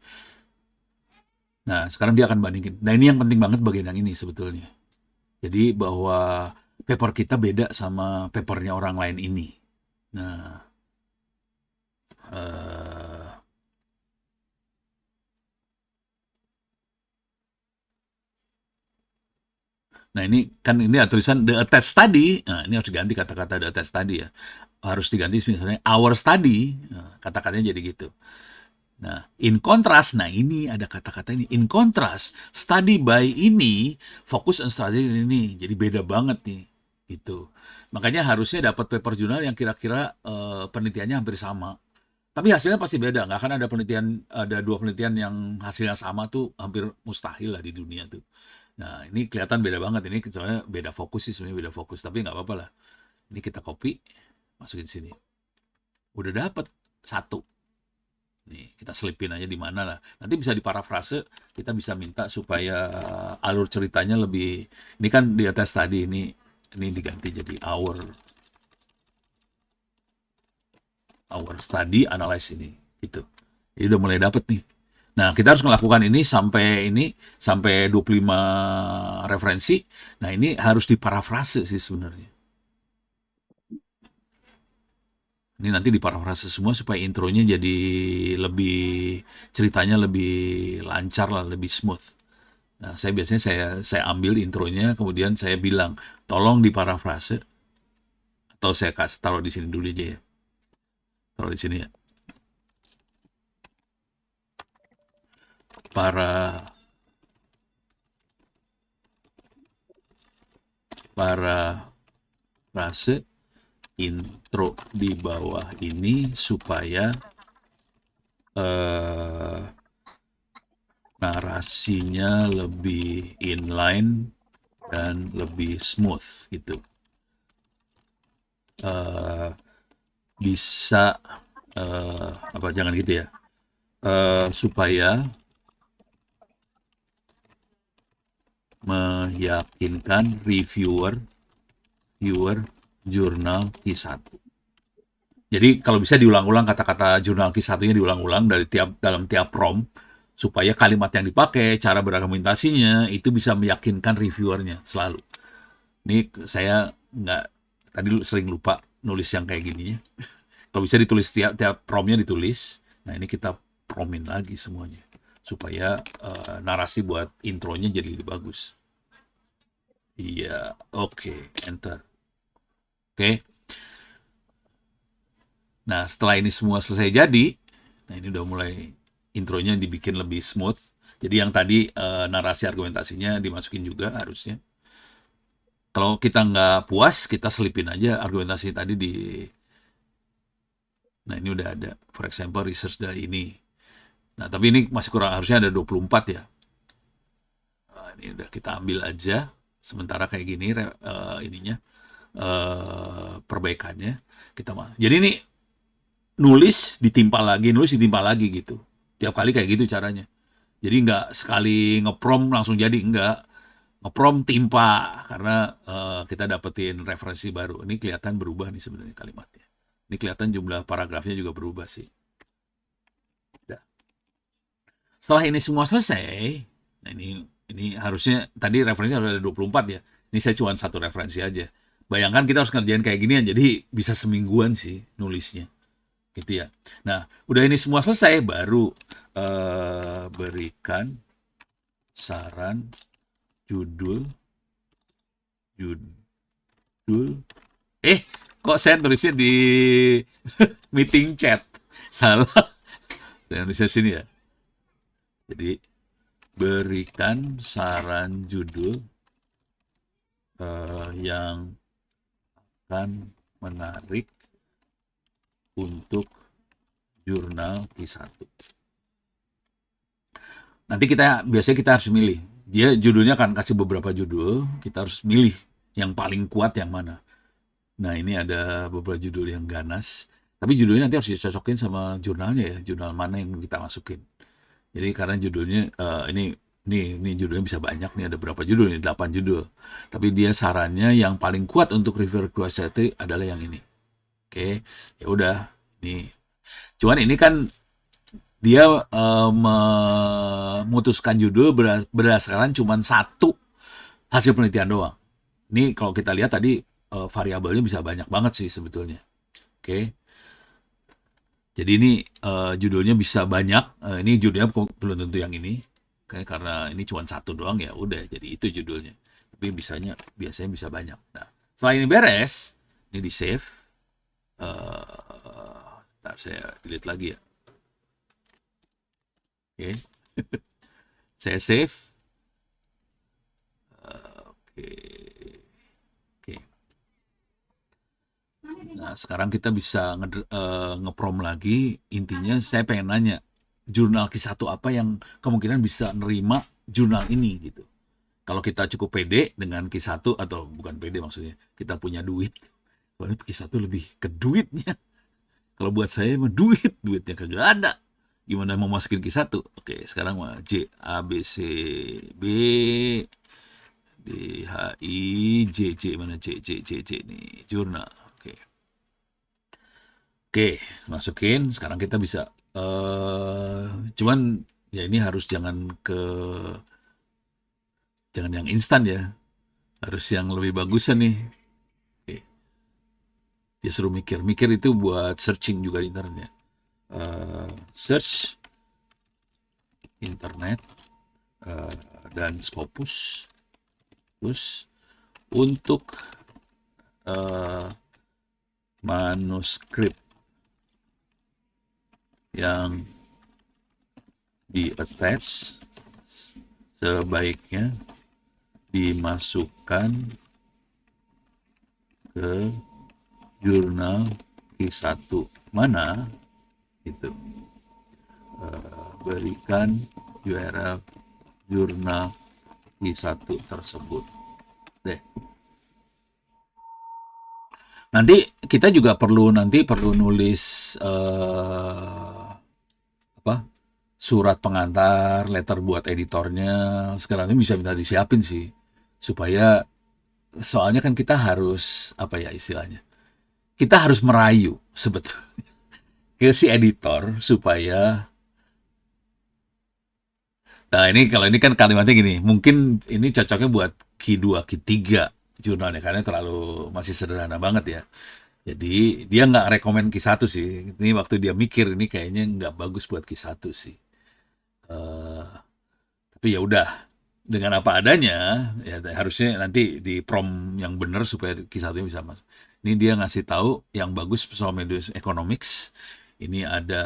Nah, sekarang dia akan bandingin. Nah, ini yang penting banget bagian yang ini sebetulnya. Jadi bahwa paper kita beda sama papernya orang lain ini. Nah, eh, nah ini kan ini ada tulisan the attest study. Nah, ini harus diganti kata-kata the attest study ya. Harus diganti misalnya our study. Nah, kata-katanya jadi gitu. Nah, in contrast, nah ini ada kata-kata ini. In contrast, study by ini fokus on strategy ini. Jadi beda banget nih. Gitu. Makanya harusnya dapat paper jurnal yang kira-kira penelitiannya hampir sama. Tapi hasilnya pasti beda. Nggak akan ada penelitian, ada dua penelitian yang hasilnya sama tuh hampir mustahil lah di dunia tuh. Nah, ini kelihatan beda banget. Ini soalnya beda fokus sih sebenarnya beda fokus. Tapi nggak apa-apa lah. Ini kita copy, masukin sini. Udah dapat satu. Nih, kita selipin aja di mana lah. Nanti bisa diparafrase, kita bisa minta supaya alur ceritanya lebih. Ini kan di atas tadi ini diganti jadi our study analyze ini gitu. Jadi udah mulai dapet nih. Nah, kita harus melakukan ini sampai 25 referensi. Nah, ini harus diparafrase sih sebenarnya. Ini nanti diparafrase semua supaya intronya jadi lebih ceritanya lebih lancar lah, lebih smooth. Nah, saya biasanya saya ambil intronya, kemudian saya bilang, tolong diparafrase atau saya kasih taruh di sini dulu aja ya. Taruh di sini ya. Para para frase intro di bawah ini supaya eh, narasinya lebih inline dan lebih smooth gitu. Eh, bisa apa jangan gitu ya. Supaya meyakinkan viewer jurnal Q1. Jadi kalau bisa diulang-ulang kata-kata jurnal Q1-nya diulang-ulang dalam tiap prompt supaya kalimat yang dipakai, cara berargumentasinya itu bisa meyakinkan reviewernya selalu. Ini saya nggak tadi sering lupa nulis yang kayak gini ya. Kalau bisa ditulis tiap prompt-nya ditulis. Nah, ini kita promin lagi semuanya supaya narasi buat intronya jadi lebih bagus. Iya, oke, enter. Oke. Nah, setelah ini semua selesai jadi, nah ini udah mulai intronya dibikin lebih smooth. Jadi yang tadi narasi argumentasinya dimasukin juga harusnya. Kalau kita nggak puas, kita selipin aja argumentasi tadi di. Nah, ini udah ada. For example, research dari ini. Nah, tapi ini masih kurang, harusnya ada 24 ya. Nah, ini udah kita ambil aja. Sementara kayak gini ininya perbaikannya kita mah. Jadi ini nulis ditimpa lagi gitu. Tiap kali kayak gitu caranya. Jadi nggak sekali ngeprom langsung jadi, nggak. Ngeprom timpa karena kita dapetin referensi baru. Ini kelihatan berubah nih sebenarnya kalimatnya. Ini kelihatan jumlah paragrafnya juga berubah sih. Udah. Setelah ini semua selesai, nah ini harusnya tadi referensinya ada 24 ya. Ini saya cuma satu referensi aja. Bayangkan kita harus ngerjain kayak ginian, jadi bisa semingguan sih nulisnya. Gitu ya. Nah, udah ini semua selesai, baru berikan saran judul judul kok saya tulisnya di meeting chat salah, saya tulisnya sini ya. Jadi berikan saran judul yang akan menarik untuk jurnal Q1. Nanti biasanya kita harus milih. Dia judulnya akan kasih beberapa judul, kita harus milih yang paling kuat yang mana. Nah, ini ada beberapa judul yang ganas, tapi judulnya nanti harus dicocokin sama jurnalnya ya, jurnal mana yang kita masukin. Jadi karena judulnya ini judulnya bisa banyak nih, ada berapa judul nih, 8 judul. Tapi dia sarannya yang paling kuat untuk reviewer Q1 adalah yang ini. Oke, ya udah. Nih, cuman ini kan dia memutuskan judul berdasarkan cuman satu hasil penelitian doang. Ini kalau kita lihat tadi variabelnya bisa banyak banget sih sebetulnya. Oke, jadi ini judulnya bisa banyak. Ini judulnya belum tentu yang ini. Oke, karena ini cuma satu doang ya udah jadi itu judulnya. Tapi biasanya bisa banyak. Nah, setelah ini beres, ini di save. Ntar saya delete lagi ya. Oke, saya save. Oke, oke. Nah, sekarang kita bisa ngeprom lagi. Intinya saya pengen nanya, jurnal Q1 apa yang kemungkinan bisa nerima jurnal ini gitu. Kalau kita cukup pede dengan Q1 atau bukan pede maksudnya, kita punya duit. Soalnya Q1 lebih ke duitnya. Kalau buat saya mah duitnya kagak ada. Gimana mau masukin Q1? Oke, sekarang mah J A B C B D H I J mana J nih jurnal. Oke. Oke, masukin. Sekarang kita bisa cuman ya ini harus jangan yang instan ya. Harus yang lebih bagusan nih. Oke. Dia suruh mikir. Mikir itu buat searching juga di internet. Search internet dan Scopus terus untuk manuskrip yang di attach sebaiknya dimasukkan ke jurnal Q1 mana itu. Berikan URL jurnal Q1 tersebut deh. Nanti kita juga perlu nulis apa surat pengantar, letter buat editornya. Sekarang ini bisa minta disiapin sih supaya soalnya kan kita harus apa ya istilahnya, kita harus merayu sebetulnya ke si editor supaya. Nah ini kalau ini kan kalimatnya gini, mungkin ini cocoknya buat Q2, Q3 jurnalnya karena terlalu masih sederhana banget ya. Jadi dia nggak rekomen Q1 sih. Ini waktu dia mikir ini kayaknya nggak bagus buat Q1 sih. Eh, tapi ya udah dengan apa adanya ya harusnya nanti di prom yang benar supaya Q1 bisa masuk. Ini dia ngasih tahu yang bagus soal media economics. Ini ada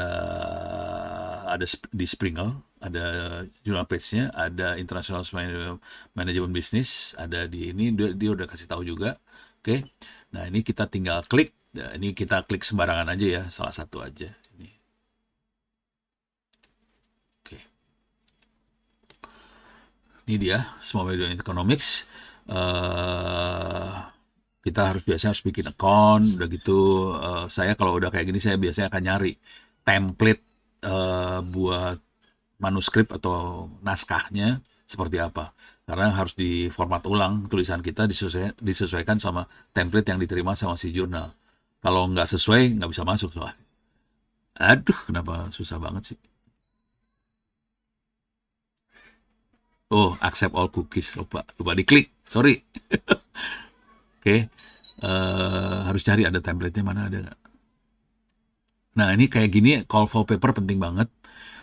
di Springer, ada jurnal page-nya, ada International Management Business, ada di ini dia udah kasih tahu juga. Oke. Nah, ini kita tinggal klik. Nah, ini kita klik sembarangan aja ya, salah satu aja. Ini. Oke. Ini dia, Small Media Economics. Kita biasanya harus bikin account, udah gitu. Saya kalau udah kayak gini, saya biasanya akan nyari template buat manuskrip atau naskahnya seperti apa. Karena harus diformat ulang tulisan kita disesuaikan sama template yang diterima sama si jurnal. Kalau nggak sesuai, nggak bisa masuk soalnya. Aduh, kenapa susah banget sih? Oh, accept all cookies. Lupa diklik. Sorry. Oke. Harus cari ada template-nya mana ada nggak. Nah, ini kayak gini call for paper penting banget.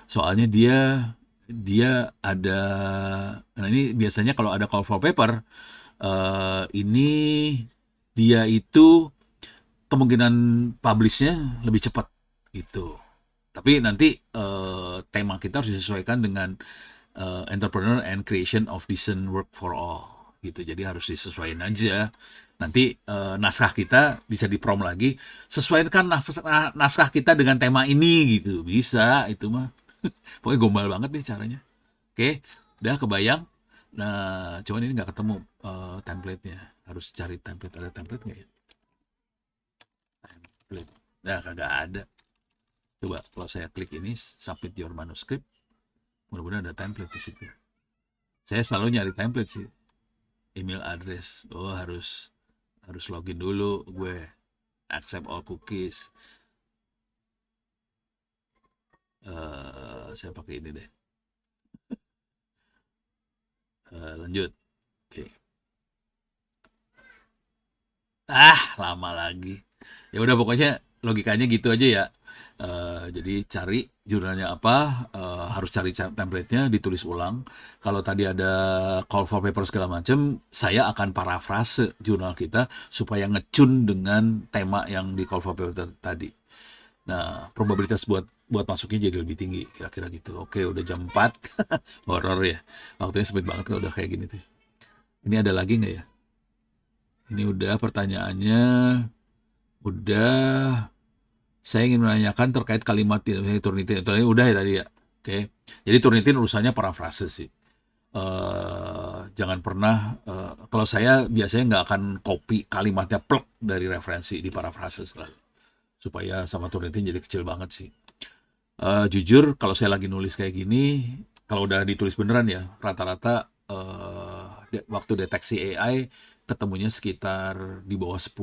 Soalnya dia dia ada nah ini biasanya kalau ada call for paper ini dia itu kemungkinan publishnya lebih cepat gitu. Tapi nanti tema kita harus disesuaikan dengan entrepreneur and creation of decent work for all gitu. Jadi harus disesuaikan aja. Nanti naskah kita bisa diprom lagi. Sesuaikan naskah kita dengan tema ini gitu. Bisa itu mah. Pokoknya gombal banget nih caranya. Oke, udah kebayang. Nah, cuman ini nggak ketemu template-nya. Harus cari template. Ada template nggak ya? Template. Nah, kagak ada. Coba kalau saya klik ini, submit your manuscript. Mudah-mudahan ada template di situ. Saya selalu nyari template sih. Email address. Oh, harus login dulu gue. accept all cookies. Saya pakai ini deh. Lanjut. Oke. Lama lagi. Ya udah pokoknya logikanya gitu aja ya. Jadi cari jurnalnya apa, harus cari template-nya, ditulis ulang. Kalau tadi ada call for paper segala macam, saya akan parafrase jurnal kita supaya ngecun dengan tema yang di call for paper tadi. Nah, probabilitas buat buat masuknya jadi lebih tinggi, kira-kira gitu. Oke, udah jam 4. Horor ya. Waktunya sempit banget kalau udah kayak gini tuh. Ini ada lagi nggak ya? Ini udah pertanyaannya. Udah. Saya ingin menanyakan terkait kalimat Turnitin. Turnitin udah ya tadi ya. Oke. Jadi Turnitin urusannya parafrase sih. Jangan pernah, kalau saya biasanya nggak akan copy kalimatnya plek dari referensi di parafrase selalu. Supaya sama Turnitin jadi kecil banget sih. Jujur kalau saya lagi nulis kayak gini, kalau udah ditulis beneran ya, rata-rata waktu deteksi AI ketemunya sekitar di bawah 10%.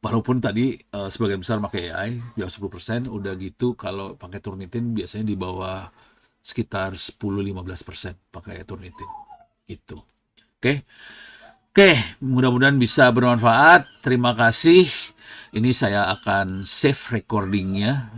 Walaupun tadi sebagian besar pakai AI, di bawah 10%, udah gitu kalau pakai Turnitin biasanya di bawah sekitar 10-15% pakai Turnitin. Gitu. Oke. Oke, mudah-mudahan bisa bermanfaat. Terima kasih. Ini saya akan save recordingnya.